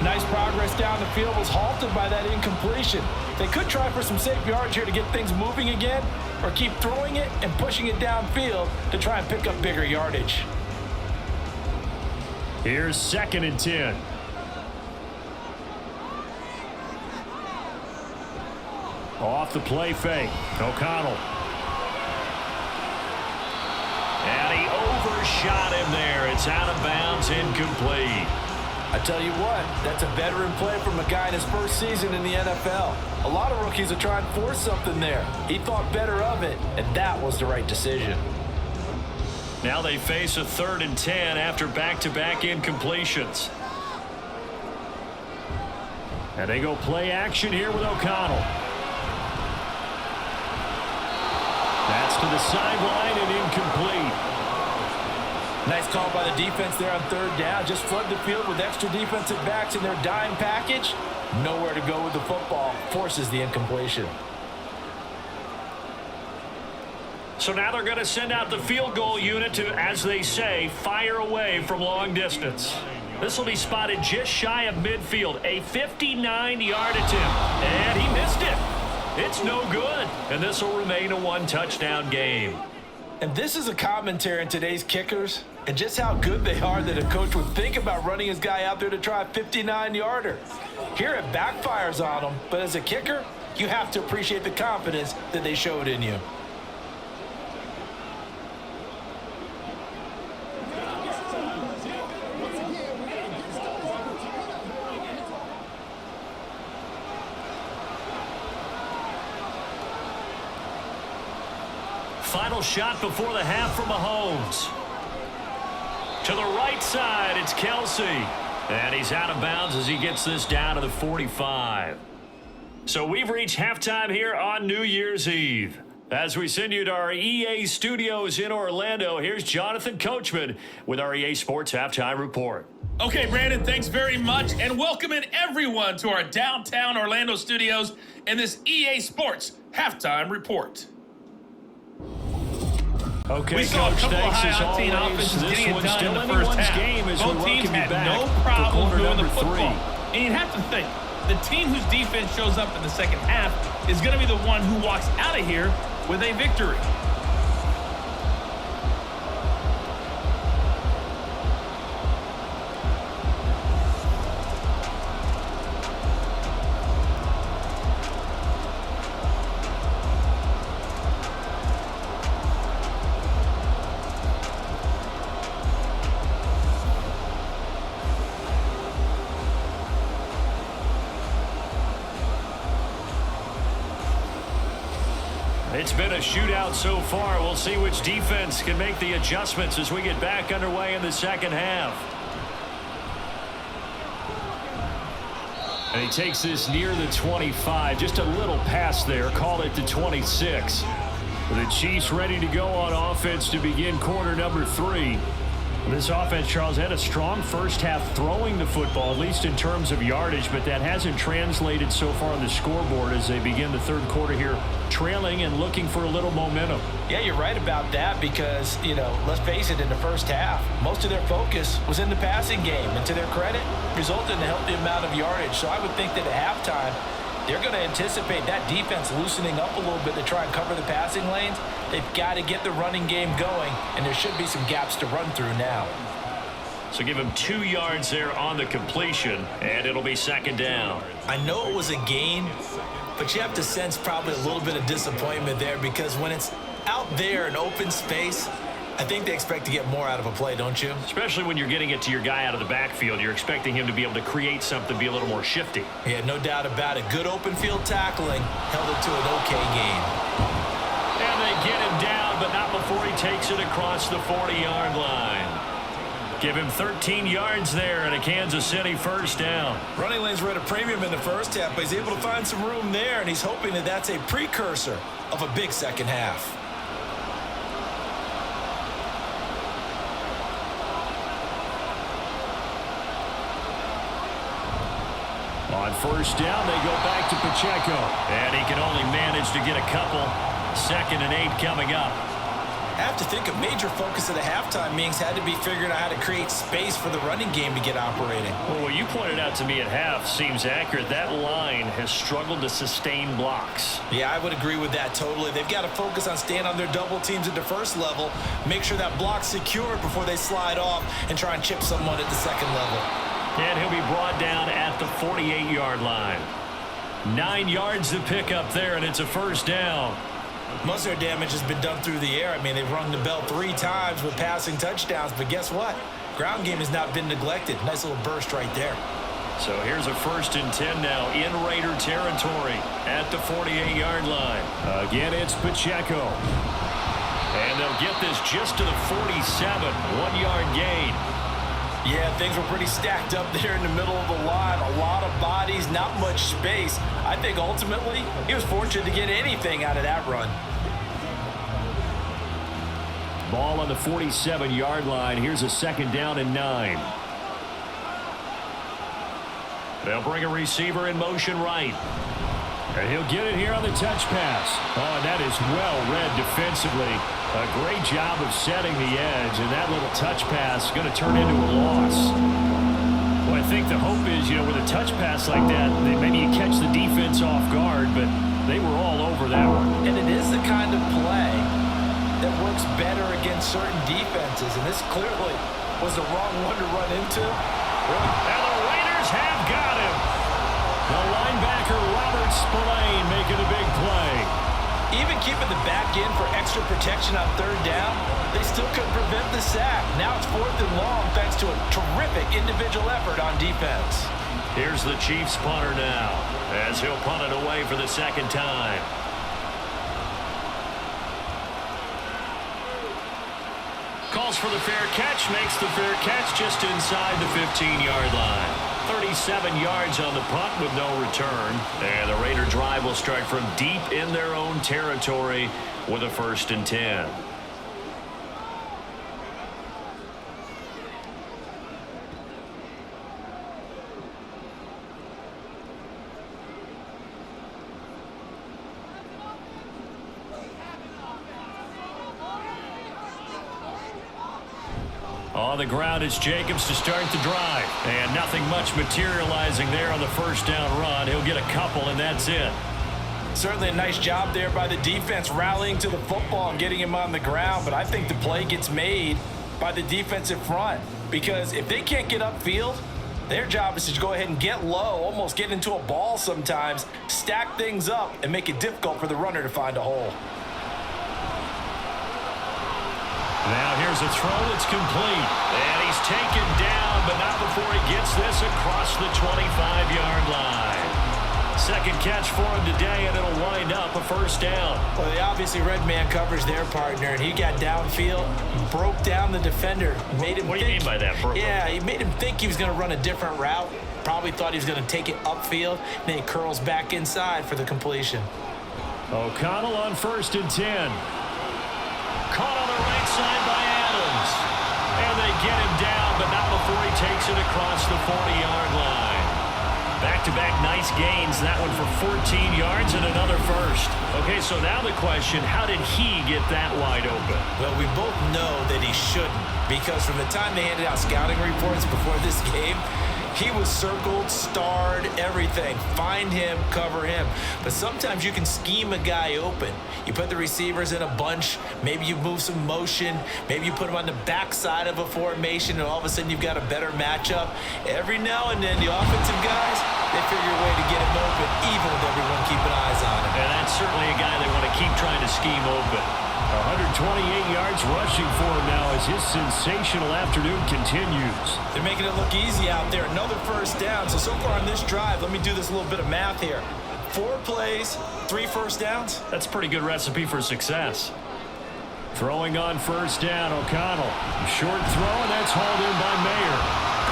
Nice progress down the field, was halted by that incompletion. They could try for some safe yards here to get things moving again, or keep throwing it and pushing it downfield to try and pick up bigger yardage. Here's 2nd and 10. Off the play fake, O'Connell. And he overshot him there. It's out of bounds, incomplete. I tell you what, that's a veteran play from a guy in his first season in the NFL. A lot of rookies are trying to force something there. He thought better of it, and that was the right decision. Now they face a 3rd and 10 after back-to-back incompletions. And they go play action here with O'Connell. That's to the sideline and incomplete. Nice call by the defense there on 3rd down. Just flood the field with extra defensive backs in their dime package. Nowhere to go with the football. Forces the incompletion. So now they're going to send out the field goal unit to, as they say, fire away from long distance. This will be spotted just shy of midfield. A 59-yard attempt. And he missed it. It's no good. And this will remain a 1-touchdown game. And this is a commentary on today's kickers and just how good they are that a coach would think about running his guy out there to try a 59-yarder. Here it backfires on him, but as a kicker, you have to appreciate the confidence that they showed in you. Final shot before the half from Mahomes. To the right side, it's Kelsey. And he's out of bounds as he gets this down to the 45. So we've reached halftime here on New Year's Eve. As we send you to our EA studios in Orlando, here's Jonathan Coachman with our EA Sports Halftime Report. Okay, Brandon, thanks very much, and welcoming everyone to our downtown Orlando studios and this EA Sports Halftime Report. Okay, we saw Coach, a couple of thanks high-octane offenses getting it done in the first half. Game as Both teams had no problem moving the football. And you'd have to think, the team whose defense shows up in the second half is going to be the one who walks out of here with a victory. It's been a shootout so far. We'll see which defense can make the adjustments as we get back underway in the second half. And he takes this near the 25. Just a little pass there. Call it the 26. The Chiefs ready to go on offense to begin quarter number 3. This offense, Charles, had a strong first half throwing the football, at least in terms of yardage, but that hasn't translated so far on the scoreboard as they begin the third quarter here, trailing and looking for a little momentum. Yeah, you're right about that because, let's face it, in the first half, most of their focus was in the passing game. And to their credit, resulted in a healthy amount of yardage. So I would think that at halftime, they're going to anticipate that defense loosening up a little bit to try and cover the passing lanes. They've got to get the running game going, and there should be some gaps to run through now. So give him 2 yards there on the completion, and it'll be second down. I know it was a gain, but you have to sense probably a little bit of disappointment there because when it's out there in open space, I think they expect to get more out of a play, don't you? Especially when you're getting it to your guy out of the backfield. You're expecting him to be able to create something, be a little more shifty. Yeah, no doubt about it. Good open field tackling held it to an okay gain. And they get him down, but not before he takes it across the 40-yard line. Give him 13 yards there and a Kansas City first down. Running lanes were at a premium in the first half, but he's able to find some room there, and he's hoping that that's a precursor of a big second half. On first down, they go back to Pacheco. And he can only manage to get a couple. 2nd and 8 coming up. I have to think a major focus of the halftime meetings had to be figuring out how to create space for the running game to get operating. Well, what you pointed out to me at half seems accurate. That line has struggled to sustain blocks. Yeah, I would agree with that totally. They've got to focus on staying on their double teams at the first level, make sure that block's secured before they slide off and try and chip someone at the second level. And he'll be brought down at the 48-yard line. 9 yards to pick up there, and it's a first down. Most of their damage has been done through the air. I mean, they've rung the bell 3 times with passing touchdowns, but guess what? Ground game has not been neglected. Nice little burst right there. So here's a 1st and 10 now in Raider territory at the 48-yard line. Again, it's Pacheco. And they'll get this just to the 47, 1-yard gain. Yeah, things were pretty stacked up there in the middle of the line. A lot of bodies, not much space. I think ultimately he was fortunate to get anything out of that run. Ball on the 47-yard line. Here's a 2nd down and 9. They'll bring a receiver in motion right. And he'll get it here on the touch pass. Oh, and that is well read defensively. A great job of setting the edge, and that little touch pass is going to turn into a loss. Well, I think the hope is, with a touch pass like that, maybe you catch the defense off guard, but they were all over that one. And it is the kind of play that works better against certain defenses, and this clearly was the wrong one to run into. And the Raiders have got him. The linebacker, Robert Spillane, making a big play. Even keeping the back in for extra protection on 3rd down, they still couldn't prevent the sack. Now it's 4th and long thanks to a terrific individual effort on defense. Here's the Chiefs punter now as he'll punt it away for the 2nd time. Calls for the fair catch, makes the fair catch just inside the 15-yard line. 37 yards on the punt with no return. And the Raider drive will start from deep in their own territory with a 1st and 10. On the ground, it's Jacobs to start the drive. And nothing much materializing there on the 1st down run. He'll get a couple, and that's it. Certainly a nice job there by the defense rallying to the football and getting him on the ground. But I think the play gets made by the defensive front. Because if they can't get upfield, their job is to go ahead and get low, almost get into a ball sometimes, stack things up, and make it difficult for the runner to find a hole. Now here's a throw that's complete. And he's taken down, but not before he gets this across the 25-yard line. 2nd catch for him today, and it'll wind up a 1st down. Well, they obviously red man covers their partner, and he got downfield, broke down the defender, made him What do you mean by that, bro? Yeah, he made him think he was going to run a different route. Probably thought he was going to take it upfield, and then he curls back inside for the completion. O'Connell on 1st and 10. Caught on the right side by Adams. And they get him down, but not before he takes it across the 40-yard line. Back-to-back nice gains, that one for 14 yards and another first. Okay, so now the question, how did he get that wide open? Well, we both know that he shouldn't, because from the time they handed out scouting reports before this game, he was circled, starred, everything. Find him, cover him. But sometimes you can scheme a guy open. You put the receivers in a bunch. Maybe you move some motion. Maybe you put him on the backside of a formation, and all of a sudden you've got a better matchup. Every now and then, the offensive guys, they figure a way to get him open, even with everyone keeping eyes on him. And that's certainly a guy they want to keep trying to scheme open. 128 yards rushing for him now as his sensational afternoon continues. They're making it look easy out there. Another first down. So far on this drive, let me do this little bit of math here. 4 plays, 3 first downs. That's a pretty good recipe for success. Throwing on first down, O'Connell. Short throw, and that's hauled in by Mayer.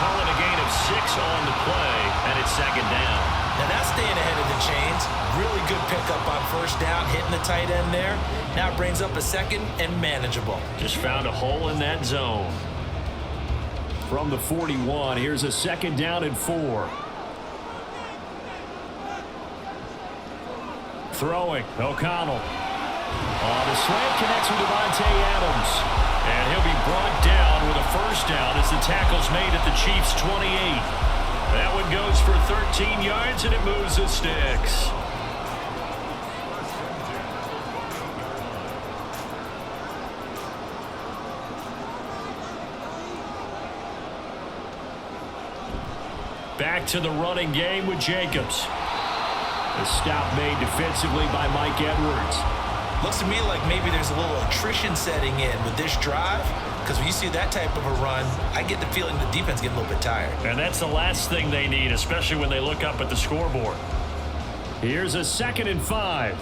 Calling a gain of 6 on the play, and it's second down. Now that's staying ahead of the chains. Really good pickup on first down, hitting the tight end there. Now it brings up a second and manageable. Just found a hole in that zone. From the 41, here's a second down and 4. Throwing, O'Connell. The slant connects with Davante Adams. And he'll be brought down with a first down as the tackle's made at the Chiefs' 28. That one goes for 13 yards, and it moves the sticks. Back to the running game with Jacobs. A stop made defensively by Mike Edwards. Looks to me like maybe there's a little attrition setting in with this drive, because when you see that type of a run, I get the feeling the defense getting a little bit tired. And that's the last thing they need, especially when they look up at the scoreboard. Here's a second and 5.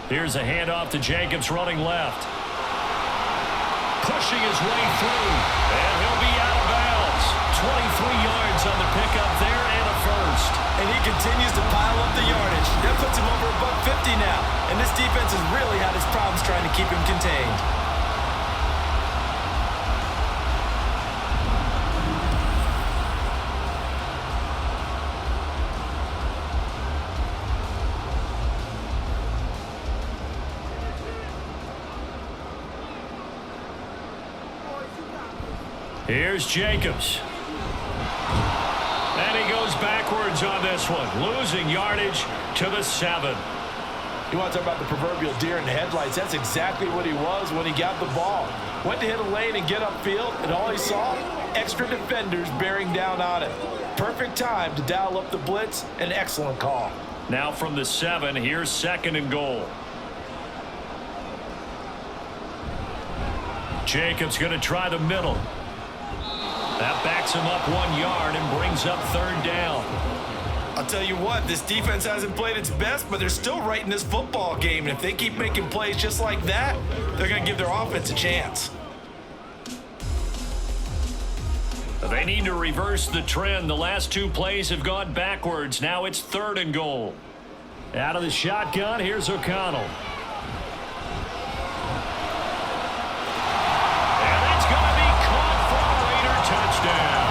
Here's a handoff to Jacobs running left. Pushing his way through, and he'll be out of bounds. 23 yards on the pickup there and a first. And he continues to pile up the yardage. That puts him over $150 now. And this defense has really had its problems trying to keep him contained. Here's Jacobs. And he goes backwards on this one, losing yardage to the 7. You want to talk about the proverbial deer in the headlights? That's exactly what he was when he got the ball. Went to hit a lane and get upfield, and all he saw, extra defenders bearing down on him. Perfect time to dial up the blitz. An excellent call. Now from the 7, here's second and goal. Jacobs going to try the middle. That backs him up 1 yard and brings up third down. I'll tell you what, this defense hasn't played its best, but they're still right in this football game. And if they keep making plays just like that, they're going to give their offense a chance. They need to reverse the trend. The last 2 plays have gone backwards. Now it's third and goal. Out of the shotgun, here's O'Connell. And that's going to be caught for a Raider touchdown.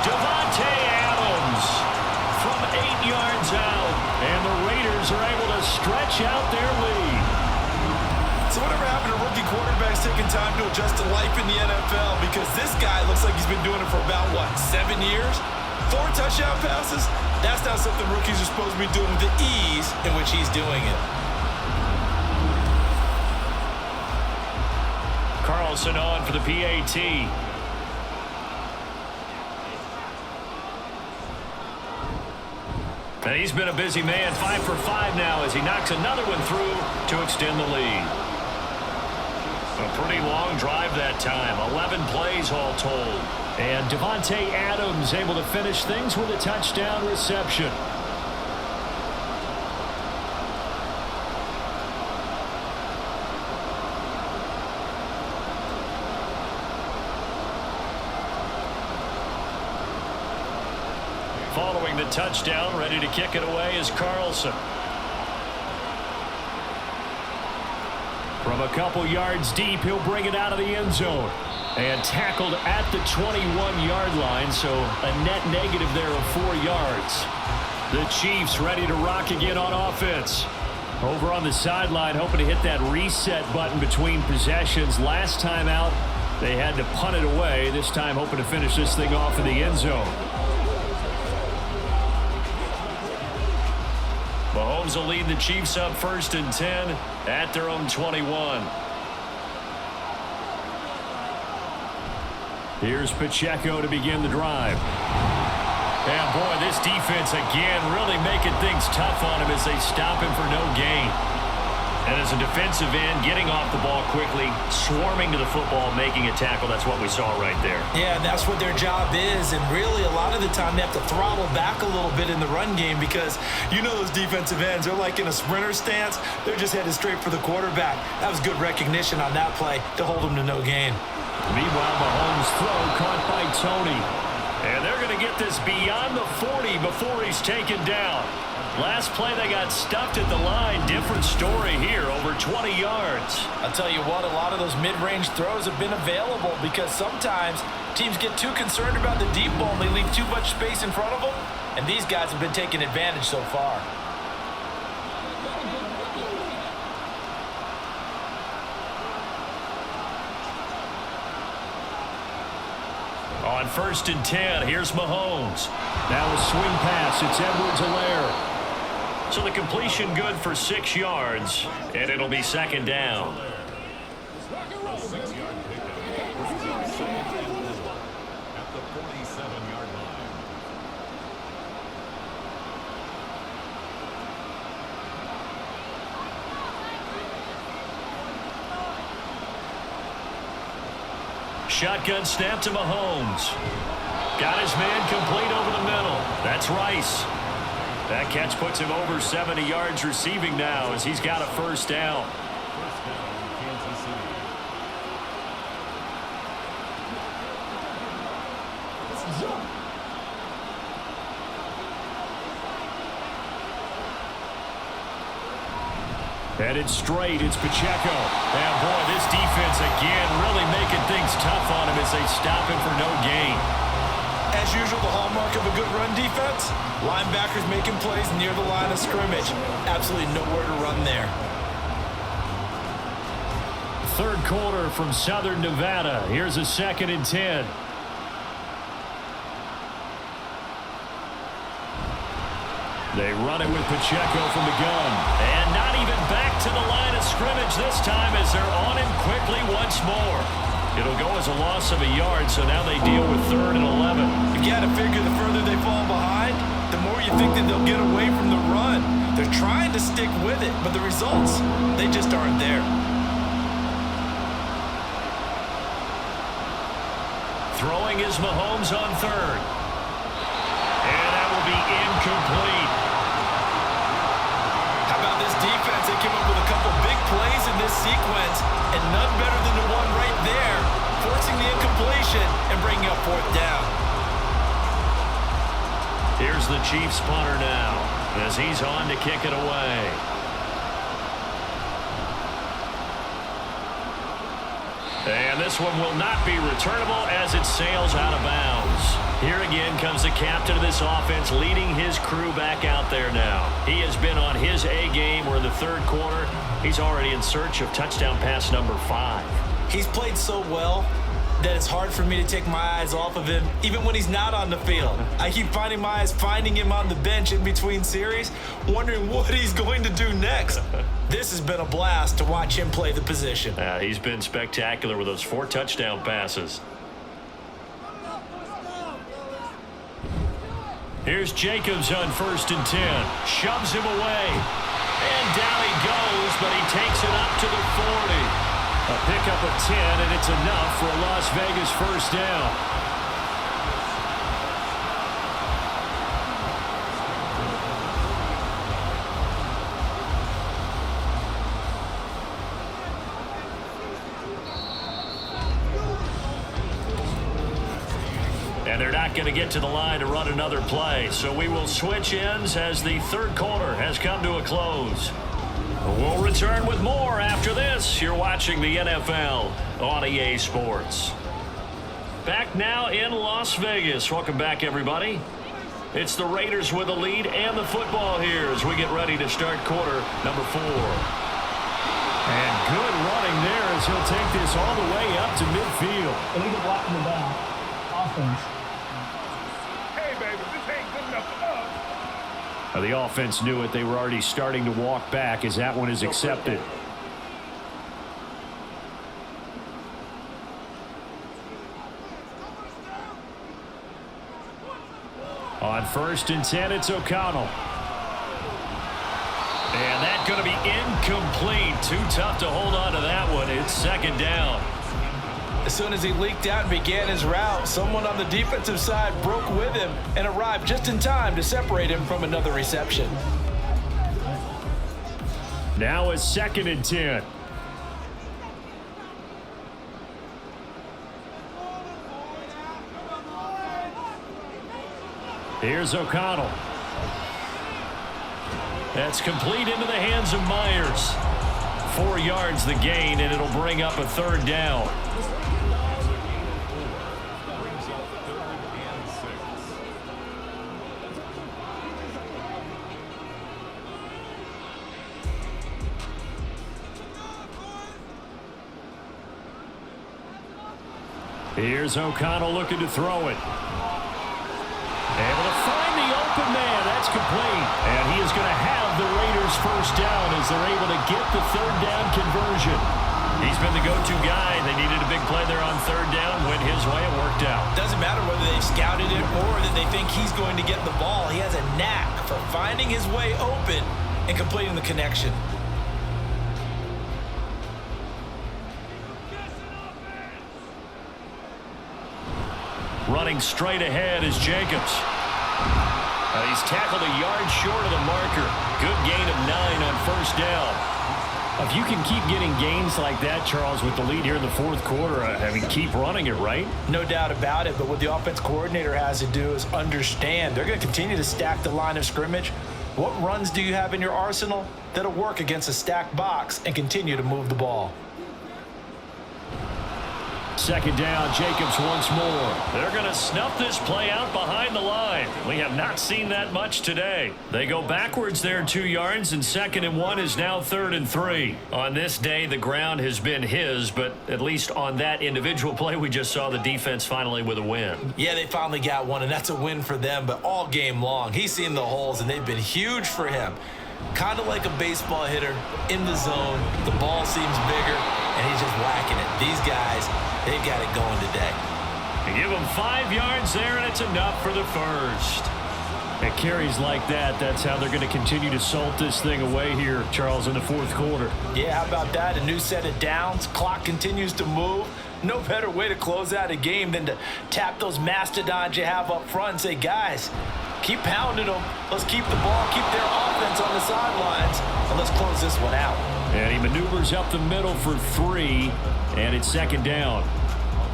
Davante Adams from 8 yards out. And the Raiders are able to stretch out their lead. So whatever happened to rookie quarterbacks taking time to adjust to life in the NFL? Because this guy looks like he's been doing it for about, 7 years? 4 touchdown passes? That's not something rookies are supposed to be doing with the ease in which he's doing it. Carlson on for the PAT. And he's been a busy man, 5 for 5 now as he knocks another one through to extend the lead. A pretty long drive that time, 11 plays all told. And Davante Adams able to finish things with a touchdown reception. Following the touchdown, ready to kick it away is Carlson. From a couple yards deep, he'll bring it out of the end zone. And tackled at the 21-yard line, so a net negative there of 4 yards. The Chiefs ready to rock again on offense. Over on the sideline, hoping to hit that reset button between possessions. Last time out, they had to punt it away. This time, hoping to finish this thing off in the end zone. Mahomes will lead the Chiefs up 1st and 10 at their own 21. Here's Pacheco to begin the drive. And boy, this defense again really making things tough on him as they stop him for no gain. And as a defensive end, getting off the ball quickly, swarming to the football, making a tackle, that's what we saw right there. Yeah, and that's what their job is. And really, a lot of the time, they have to throttle back a little bit in the run game because you know those defensive ends, they're like in a sprinter stance. They're just headed straight for the quarterback. That was good recognition on that play to hold them to no gain. Meanwhile, Mahomes' throw caught by Tony. And they're going to get this beyond the 40 before he's taken down. Last play, they got stuffed at the line. Different story here, over 20 yards. I'll tell you what, a lot of those mid-range throws have been available because sometimes teams get too concerned about the deep ball and they leave too much space in front of them. And these guys have been taking advantage so far. On 1st and 10, here's Mahomes. Now a swing pass. It's Edwards-Helaire. So the completion good for 6 yards, and it'll be 2nd down. Shotgun snap to Mahomes. Got his man complete over the middle. That's Rice. That catch puts him over 70 yards receiving now as he's got a 1st down. Headed straight, it's Pacheco. And boy, this defense again really making things tough on him as they stop him for no gain. As usual, the hallmark of a good run defense, linebackers making plays near the line of scrimmage. Absolutely nowhere to run there. 3rd quarter from Southern Nevada. Here's a 2nd and 10. They run it with Pacheco from the gun. And not even back to the line of scrimmage this time as they're on him quickly once more. It'll go as a loss of a yard, so now they deal with 3rd and 11. You got to figure the further they fall behind, the more you think that they'll get away from the run. They're trying to stick with it, but the results, they just aren't there. Throwing is Mahomes on 3rd. And that will be incomplete. How about this defense? They came up with a couple big plays in this sequence, and none better than the one right there, forcing the incompletion and bringing up 4th down. Here's the Chiefs punter now as he's on to kick it away. And this one will not be returnable as it sails out of bounds. Here again comes the captain of this offense leading his crew back out there now. He has been on his A game. We're in the 3rd quarter. He's already in search of touchdown pass number 5. He's played so well that it's hard for me to take my eyes off of him, even when he's not on the field. I keep finding my eyes finding him on the bench in between series, wondering what he's going to do next. This has been a blast to watch him play the position. He's been spectacular with those 4 touchdown passes. Here's Jacobs on 1st and 10. Shoves him away. And down he goes, but he takes it up to the 40. A pickup of 10, and it's enough for a Las Vegas 1st down. And they're not going to get to the line to run another play. So we will switch ends as the 3rd quarter has come to a close. We'll return with more after this. You're watching the NFL on EA Sports. Back now in Las Vegas. Welcome back, everybody. It's the Raiders with a lead and the football here as we get ready to start quarter number 4. And good running there as he'll take this all the way up to midfield. Illegal blocking the down. Offense. Hey, baby, this ain't good enough for us. The offense knew it. They were already starting to walk back as that one is accepted. On 1st and 10, it's O'Connell. And that's going to be incomplete. Too tough to hold on to that one. It's 2nd down. As soon as he leaked out and began his route, someone on the defensive side broke with him and arrived just in time to separate him from another reception. Now it's 2nd and 10. Here's O'Connell. That's complete into the hands of Myers. 4 yards the gain, and it'll bring up a 3rd down. Here's O'Connell looking to throw it. Able to find the open man. That's complete. And he is going to have the Raiders' 1st down as they're able to get the 3rd down conversion. He's been the go-to guy. They needed a big play there on 3rd down. Went his way. It worked out. Doesn't matter whether they've scouted it or that they think he's going to get the ball. He has a knack for finding his way open and completing the connection. Running straight ahead is Jacobs. He's tackled a yard short of the marker. Good gain of 9 on 1st down. If you can keep getting gains like that, Charles, with the lead here in the 4th quarter, I mean, keep running it, right? No doubt about it, but what the offense coordinator has to do is understand. They're going to continue to stack the line of scrimmage. What runs do you have in your arsenal that'll work against a stacked box and continue to move the ball? 2nd down, Jacobs once more. They're going to snuff this play out behind the line. We have not seen that much today. They go backwards there 2 yards, and 2nd and 1 is now 3rd and 3. On this day, the ground has been his, but at least on that individual play, we just saw the defense finally with a win. Yeah, they finally got one, and that's a win for them, but all game long, he's seen the holes, and they've been huge for him. Kind of like a baseball hitter in the zone. The ball seems bigger, and he's just whacking it. These guys, they've got it going today. They give him 5 yards there, and it's enough for the 1st. At carries like that, that's how they're going to continue to salt this thing away here, Charles, in the 4th quarter. Yeah, how about that? A new set of downs. Clock continues to move. No better way to close out a game than to tap those mastodons you have up front and say, guys, keep pounding them. Let's keep the ball, keep their offense on the sidelines, and let's close this one out. And he maneuvers up the middle for 3, and it's 2nd down.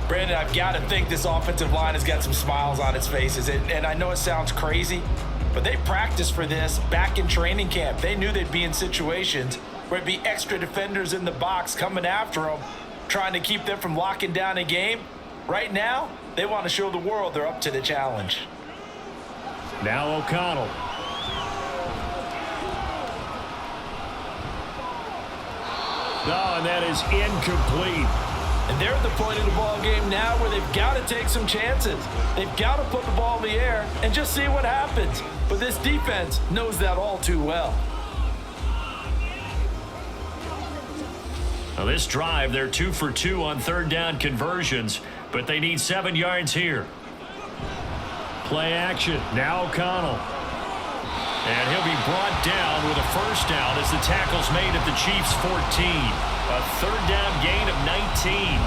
Brandon, I've got to think this offensive line has got some smiles on its faces, and I know it sounds crazy, but they practiced for this back in training camp. They knew they'd be in situations where it'd be extra defenders in the box coming after them, trying to keep them from locking down a game. Right now, they want to show the world they're up to the challenge. Now O'Connell. Oh, and that is incomplete. And they're at the point of the ball game now where they've got to take some chances. They've got to put the ball in the air and just see what happens. But this defense knows that all too well. Now this drive, they're 2 for 2 on 3rd down conversions, but they need 7 yards here. Play action. Now O'Connell. And he'll be brought down with a 1st down as the tackle's made at the Chiefs' 14. A 3rd down gain of 19.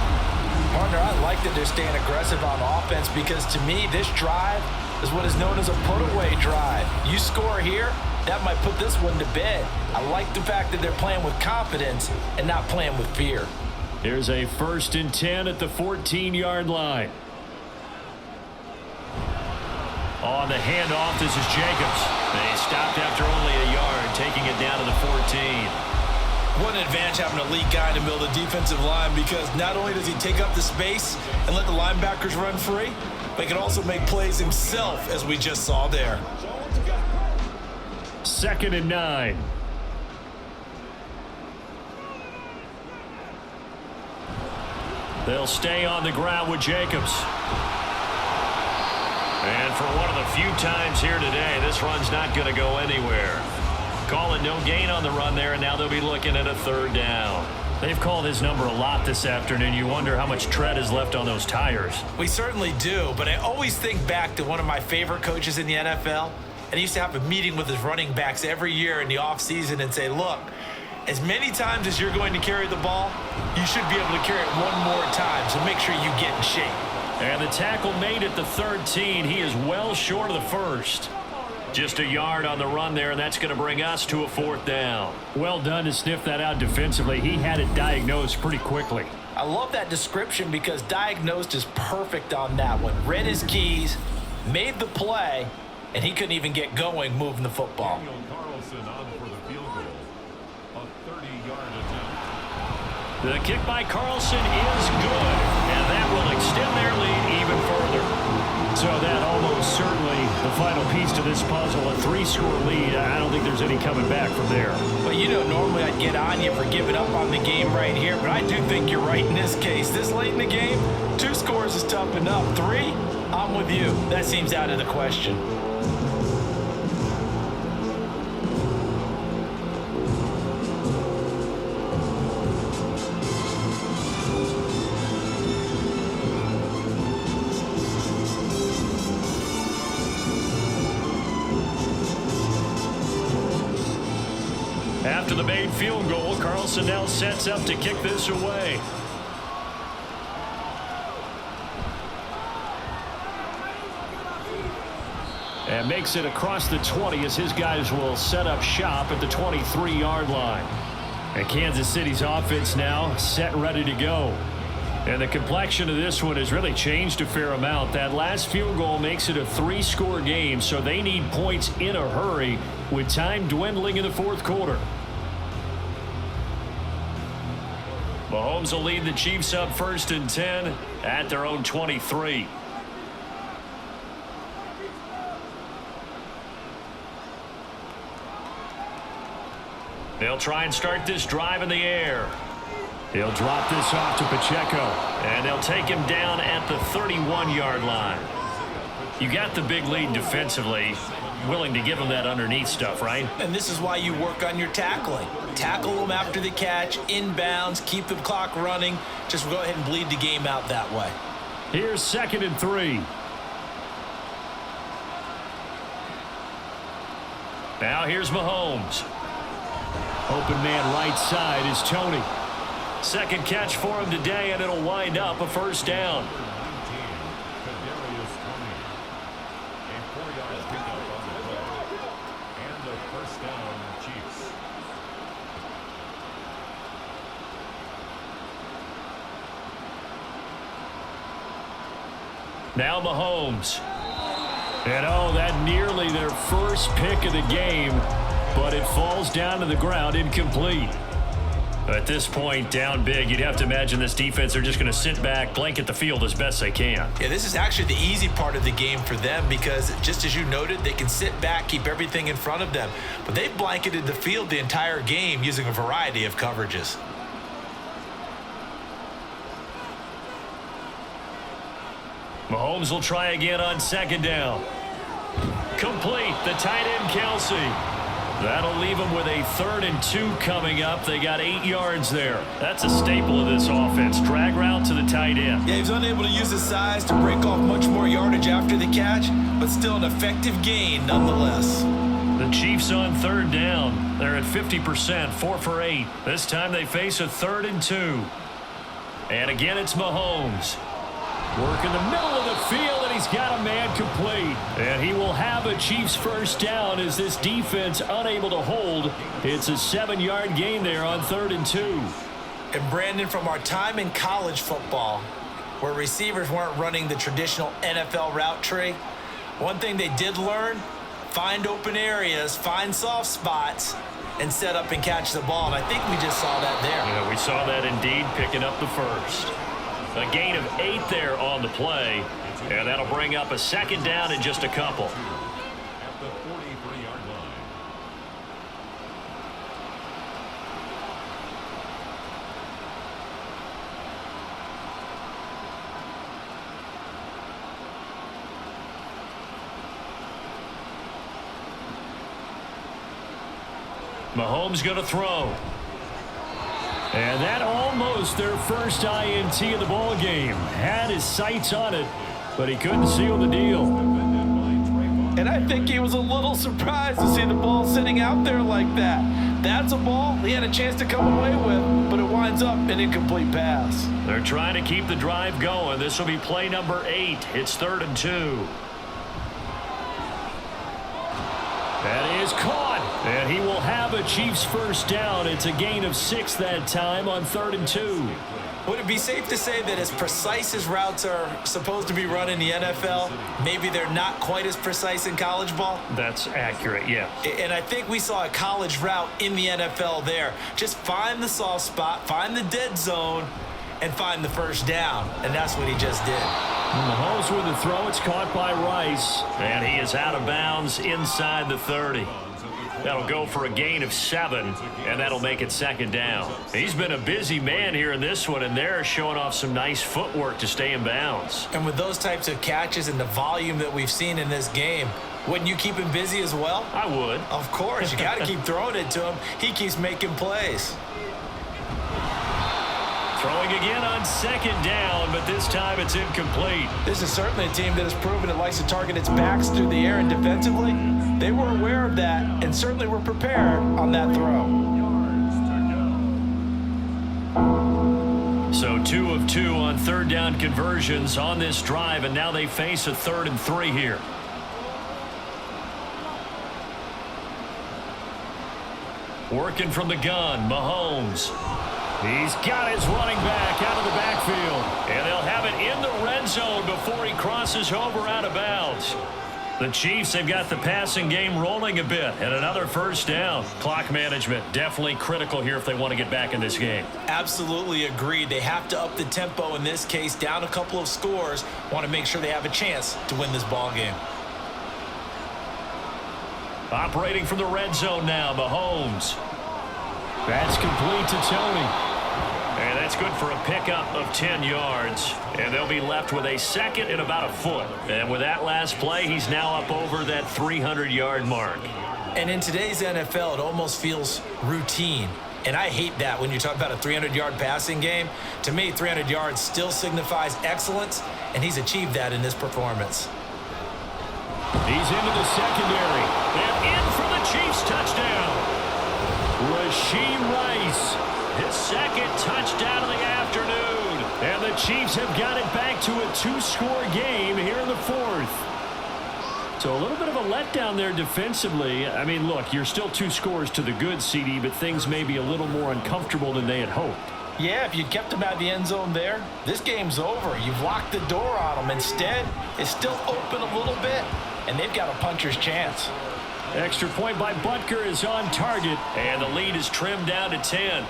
Partner, I like that they're staying aggressive on offense because to me, this drive is what is known as a put-away drive. You score here, that might put this one to bed. I like the fact that they're playing with confidence and not playing with fear. Here's a 1st and 10 at the 14-yard line. On the handoff, this is Jacobs. They stopped after only a yard, taking it down to the 14. What an advantage having an elite guy in the middle of the defensive line, because not only does he take up the space and let the linebackers run free, but he can also make plays himself, as we just saw there. 2nd and 9. They'll stay on the ground with Jacobs. And for one of the few times here today, this run's not going to go anywhere. Call it no gain on the run there, and now they'll be looking at a 3rd down. They've called his number a lot this afternoon. You wonder how much tread is left on those tires. We certainly do, but I always think back to one of my favorite coaches in the NFL, and he used to have a meeting with his running backs every year in the offseason and say, look, as many times as you're going to carry the ball, you should be able to carry it one more time, so make sure you get in shape. And the tackle made at the 13. He is well short of the first. Just a yard on the run there, and that's going to bring us to a 4th down. Well done to sniff that out defensively. He had it diagnosed pretty quickly. I love that description because diagnosed is perfect on that one. Read his keys, made the play, and he couldn't even get going moving the football. Carlson on for the field goal. A 30-yard attempt. The kick by Carlson is good, and that will extend their lead even further. So that almost certainly the final piece to this puzzle, a 3-score lead. I don't think there's any coming back from there. Well, you know, normally I'd get on you for giving up on the game right here, but I do think you're right in this case. This late in the game, 2 scores is tough enough. 3, I'm with you. That seems out of the question. After the made field goal, Carlson now sets up to kick this away. And makes it across the 20 as his guys will set up shop at the 23-yard line. And Kansas City's offense now set and ready to go. And the complexion of this one has really changed a fair amount. That last field goal makes it a 3-score game, so they need points in a hurry with time dwindling in the 4th quarter. Mahomes will lead the Chiefs up 1st and 10 at their own 23. They'll try and start this drive in the air. He'll drop this off to Pacheco, and they'll take him down at the 31-yard line. You got the big lead defensively, willing to give him that underneath stuff, right? And this is why you work on your tackling. Tackle them after the catch, inbounds, keep the clock running. Just go ahead and bleed the game out that way. Here's 2nd and 3. Now here's Mahomes. Open man right side is Tony. 2nd catch for him today, and it'll wind up a 1st down. Now Mahomes. And that nearly their first pick of the game, but it falls down to the ground incomplete. At this point, down big, you'd have to imagine this defense are just going to sit back, blanket the field as best they can. Yeah, this is actually the easy part of the game for them because, just as you noted, they can sit back, keep everything in front of them. But they've blanketed the field the entire game using a variety of coverages. Mahomes will try again on 2nd down. Complete, the tight end Kelsey. That'll leave them with a 3rd and 2 coming up. They got 8 yards there. That's a staple of this offense. Drag route to the tight end. Yeah, he was unable to use his size to break off much more yardage after the catch, but still an effective gain nonetheless. The Chiefs on 3rd down. They're at 50%, 4 for 8. This time they face a 3rd and 2. And again, it's Mahomes. Work in the middle of the field, and he's got a man complete. And he will have a Chiefs 1st down as this defense unable to hold. It's a 7-yard gain there on 3rd and 2. And Brandon, from our time in college football, where receivers weren't running the traditional NFL route tree, one thing they did learn, find open areas, find soft spots, and set up and catch the ball. And I think we just saw that there. Yeah, we saw that indeed, picking up the first. A gain of 8 there on the play, and that'll bring up a second down in just a couple. At the 43-yard line. Mahomes going to throw. And that almost their first INT of the ball game. Had his sights on it, but he couldn't seal the deal. And I think he was a little surprised to see the ball sitting out there like that. That's a ball he had a chance to come away with, but it winds up an incomplete pass. They're trying to keep the drive going. This will be play number 8. It's 3rd and 2. That is caught. And he will have a Chiefs first down. It's a gain of 6 that time on 3rd and 2. Would it be safe to say that as precise as routes are supposed to be run in the NFL, maybe they're not quite as precise in college ball? That's accurate, yeah. And I think we saw a college route in the NFL there. Just find the soft spot, find the dead zone, and find the first down. And that's what he just did. Mahomes with the throw. It's caught by Rice. And he is out of bounds inside the 30. That'll go for a gain of 7, and that'll make it second down. He's been a busy man here in this one, and they're showing off some nice footwork to stay in bounds. And with those types of catches and the volume that we've seen in this game, wouldn't you keep him busy as well? I would. Of course. You got to keep throwing it to him. He keeps making plays. Throwing again on second down, but this time it's incomplete. This is certainly a team that has proven it likes to target its backs through the air and defensively. They were aware of that and certainly were prepared on that throw. So 2 of 2 on 3rd down conversions on this drive, and now they face a 3rd and 3 here. Working from the gun, Mahomes. He's got his running back out of the backfield. And they'll have it in the red zone before he crosses over out of bounds. The Chiefs have got the passing game rolling a bit, and another first down. Clock management definitely critical here if they want to get back in this game. Absolutely agreed. They have to up the tempo in this case, down a couple of scores. Want to make sure they have a chance to win this ball game. Operating from the red zone now, Mahomes. That's complete to Tony. And that's good for a pickup of 10 yards. And they'll be left with a second and about a foot. And with that last play, he's now up over that 300-yard mark. And in today's NFL, it almost feels routine. And I hate that when you talk about a 300-yard passing game. To me, 300 yards still signifies excellence, and he's achieved that in this performance. He's into the secondary. And in for the Chiefs touchdown. Rashee Rice, his second touchdown of the afternoon. And the Chiefs have got it back to a 2-score game here in the 4th. So a little bit of a letdown there defensively. I mean, look, you're still 2 scores to the good, CD, but things may be a little more uncomfortable than they had hoped. Yeah, if you kept him out of the end zone there, this game's over. You've locked the door on him. Instead, it's still open a little bit, and they've got a puncher's chance. Extra point by Butker is on target, and the lead is trimmed down to 10.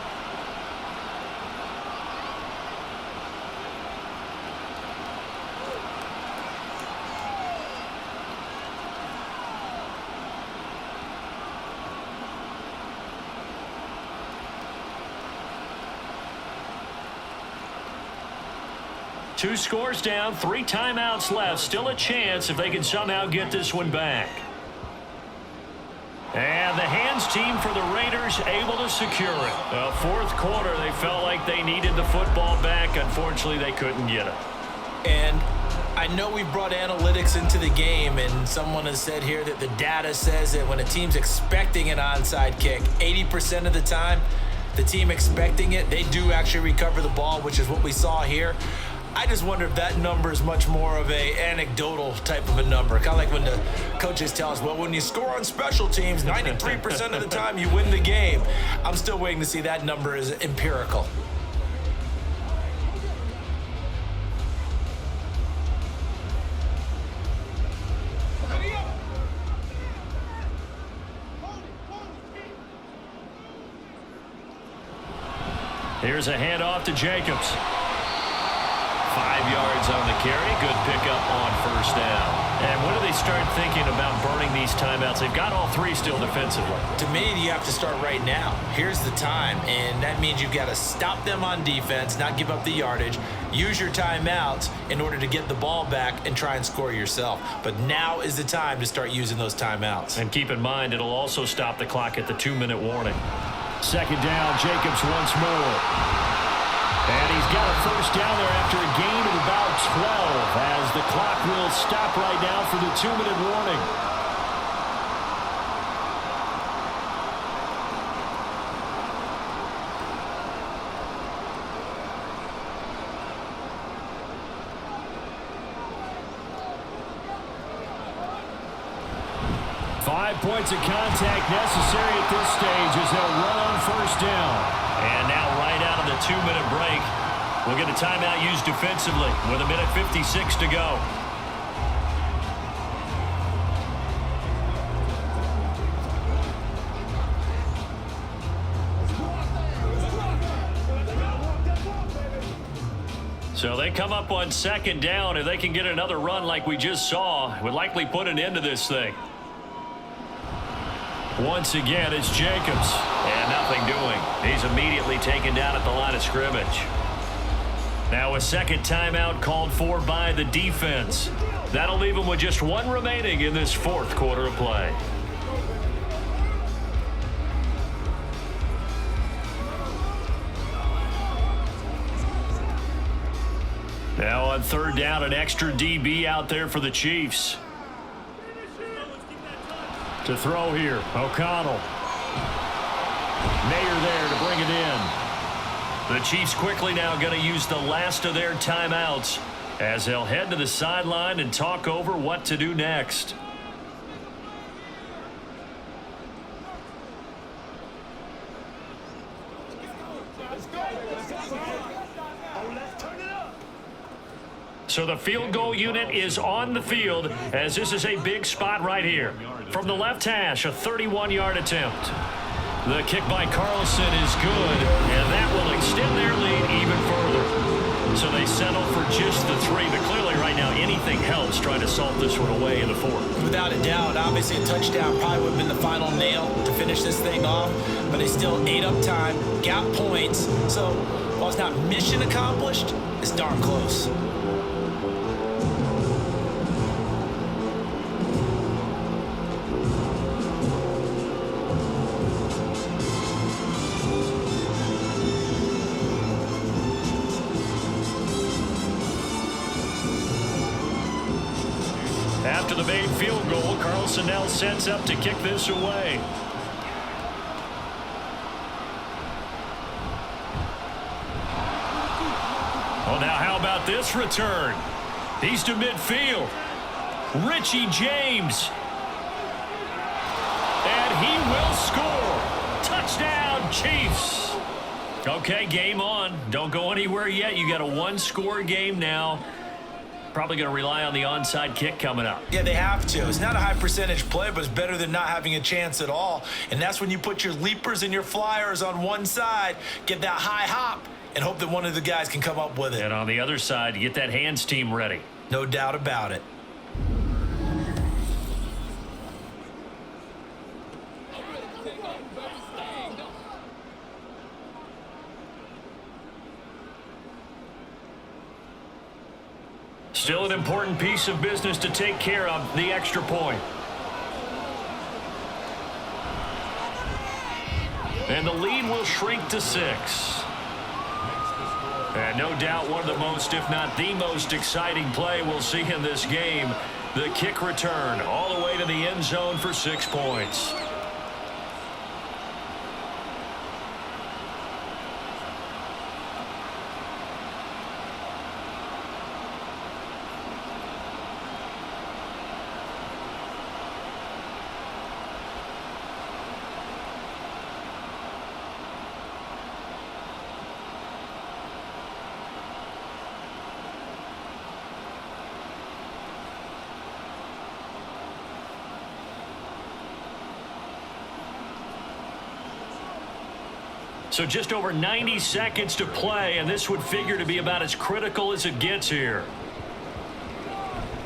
Two scores down, 3 timeouts left. Still a chance if they can somehow get this one back. And the hands team for the Raiders able to secure it. The 4th quarter, they felt like they needed the football back. Unfortunately, they couldn't get it. And I know we brought analytics into the game, and someone has said here that the data says that when a team's expecting an onside kick, 80% of the time, the team expecting it, they do actually recover the ball, which is what we saw here. I just wonder if that number is much more of a anecdotal type of a number. Kind of like when the coaches tell us, well, when you score on special teams, 93% of the time you win the game. I'm still waiting to see that number is empirical. Here's a handoff to Jacobs. 5 yards on the carry. Good pickup on first down. And when do they start thinking about burning these timeouts? They've got all three still defensively. To me, you have to start right now. Here's the time, and that means you've got to stop them on defense, not give up the yardage, use your timeouts in order to get the ball back and try and score yourself. But now is the time to start using those timeouts. And keep in mind, it'll also stop the clock at the 2-minute warning. Second down, Jacobs once more. And he's got a first down there after a gain of about 12 as the clock will stop right now for the 2-minute warning. Five points of contact necessary at this stage as they'll run on first down. And now right out of the 2-minute break, we'll get a timeout used defensively with 1:56 to go. So they come up on second down. If they can get another run like we just saw, it would likely put an end to this thing. Once again, it's Jacobs. And nothing doing. He's immediately taken down at the line of scrimmage. Now a second timeout called for by the defense. That'll leave him with just one remaining in this fourth quarter of play. Now on third down, an extra DB out there for the Chiefs. To throw here, O'Connell. Mayer there to bring it in. The Chiefs quickly now going to use the last of their timeouts as they'll head to the sideline and talk over what to do next. So the field goal unit is on the field as this is a big spot right here. From the left hash, a 31-yard attempt. The kick by Carlson is good, and that will extend their lead even further. So they settle for just the 3, but clearly right now anything helps trying to salt this one away in the 4th. Without a doubt, obviously a touchdown probably would have been the final nail to finish this thing off, but they still ate up time, got points. So while it's not mission accomplished, it's darn close. After the made field goal, Carlson now sets up to kick this away. Oh, now how about this return? He's to midfield. Richie James. And he will score. Touchdown, Chiefs. Okay, game on. Don't go anywhere yet. You got a one-score game now. Probably going to rely on the onside kick coming up. Yeah, they have to. It's not a high percentage play, but it's better than not having a chance at all. And that's when you put your leapers and your flyers on one side, get that high hop, and hope that one of the guys can come up with it. And on the other side, get that hands team ready. No doubt about it. Still an important piece of business to take care of, the extra point. And the lead will shrink to 6. And no doubt one of the most, if not the most exciting play we'll see in this game. The kick return all the way to the end zone for 6 points. So just over 90 seconds to play, and this would figure to be about as critical as it gets here.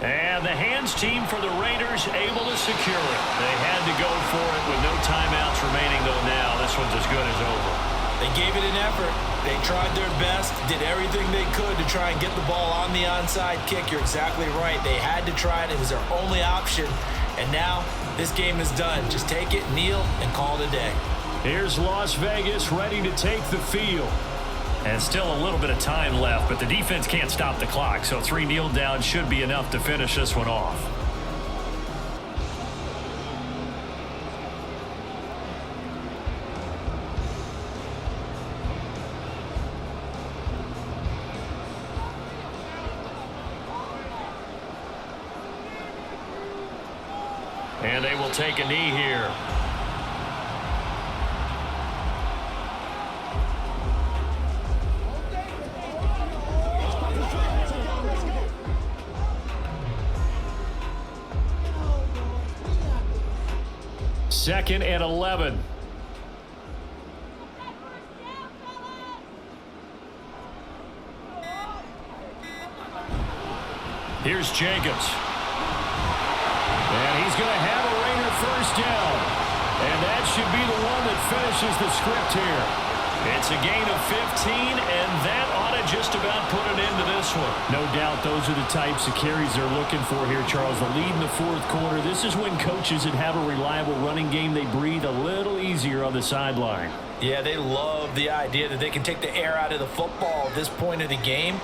And the hands team for the Raiders able to secure it. They had to go for it with no timeouts remaining, though now this one's as good as over. They gave it an effort. They tried their best, did everything they could to try and get the ball on the onside kick. You're exactly right. They had to try it. It was their only option. And now this game is done. Just take it, kneel, and call it a day. Here's Las Vegas ready to take the field. And still a little bit of time left, but the defense can't stop the clock, so 3 kneel downs should be enough to finish this one off. And they will take a knee here. Second and 11. Here's Jacobs. And he's going to have a Raider first down. And that should be the one that finishes the script here. It's a gain of 15, and that ought to just about put an end to this one. No doubt those are the types of carries they're looking for here, Charles. The lead in the fourth quarter. This is when coaches that have a reliable running game, they breathe a little easier on the sideline. Yeah, they love the idea that they can take the air out of the football at this point of the game.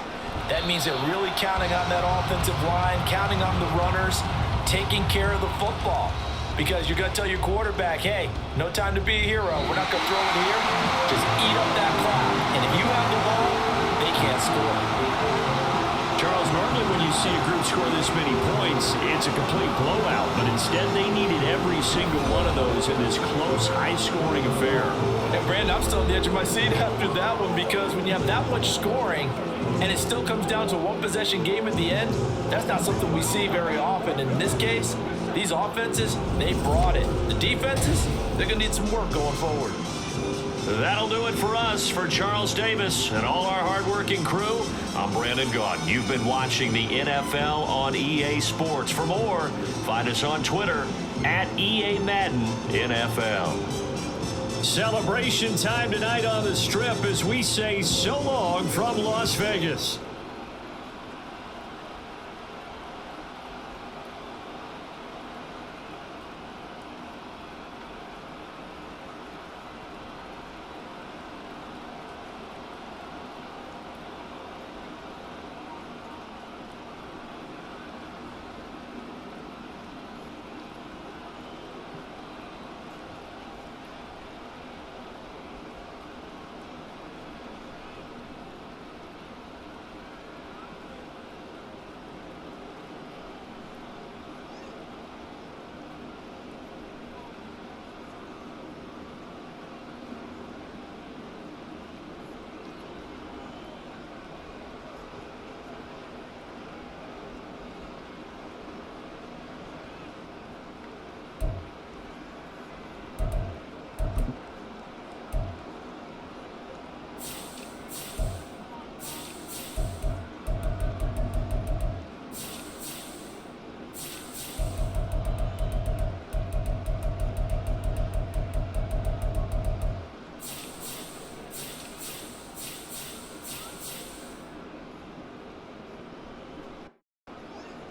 That means they're really counting on that offensive line, counting on the runners, taking care of the football. Because you're going to tell your quarterback, hey, no time to be a hero. We're not going to throw it here. Just eat up that clock. And if you have the ball, they can't score. Charles, normally when you see a group score this many points, it's a complete blowout. But instead, they needed every single one of those in this close, high-scoring affair. And, Brandon, I'm still on the edge of my seat after that one because when you have that much scoring and it still comes down to a one-possession game at the end, that's not something we see very often. And in this case, these offenses, they brought it. The defenses, they're going to need some work going forward. That'll do it for us. For Charles Davis and all our hardworking crew, I'm Brandon Gaudin. You've been watching the NFL on EA Sports. For more, find us on Twitter at EA Madden NFL. Celebration time tonight on the Strip as we say so long from Las Vegas.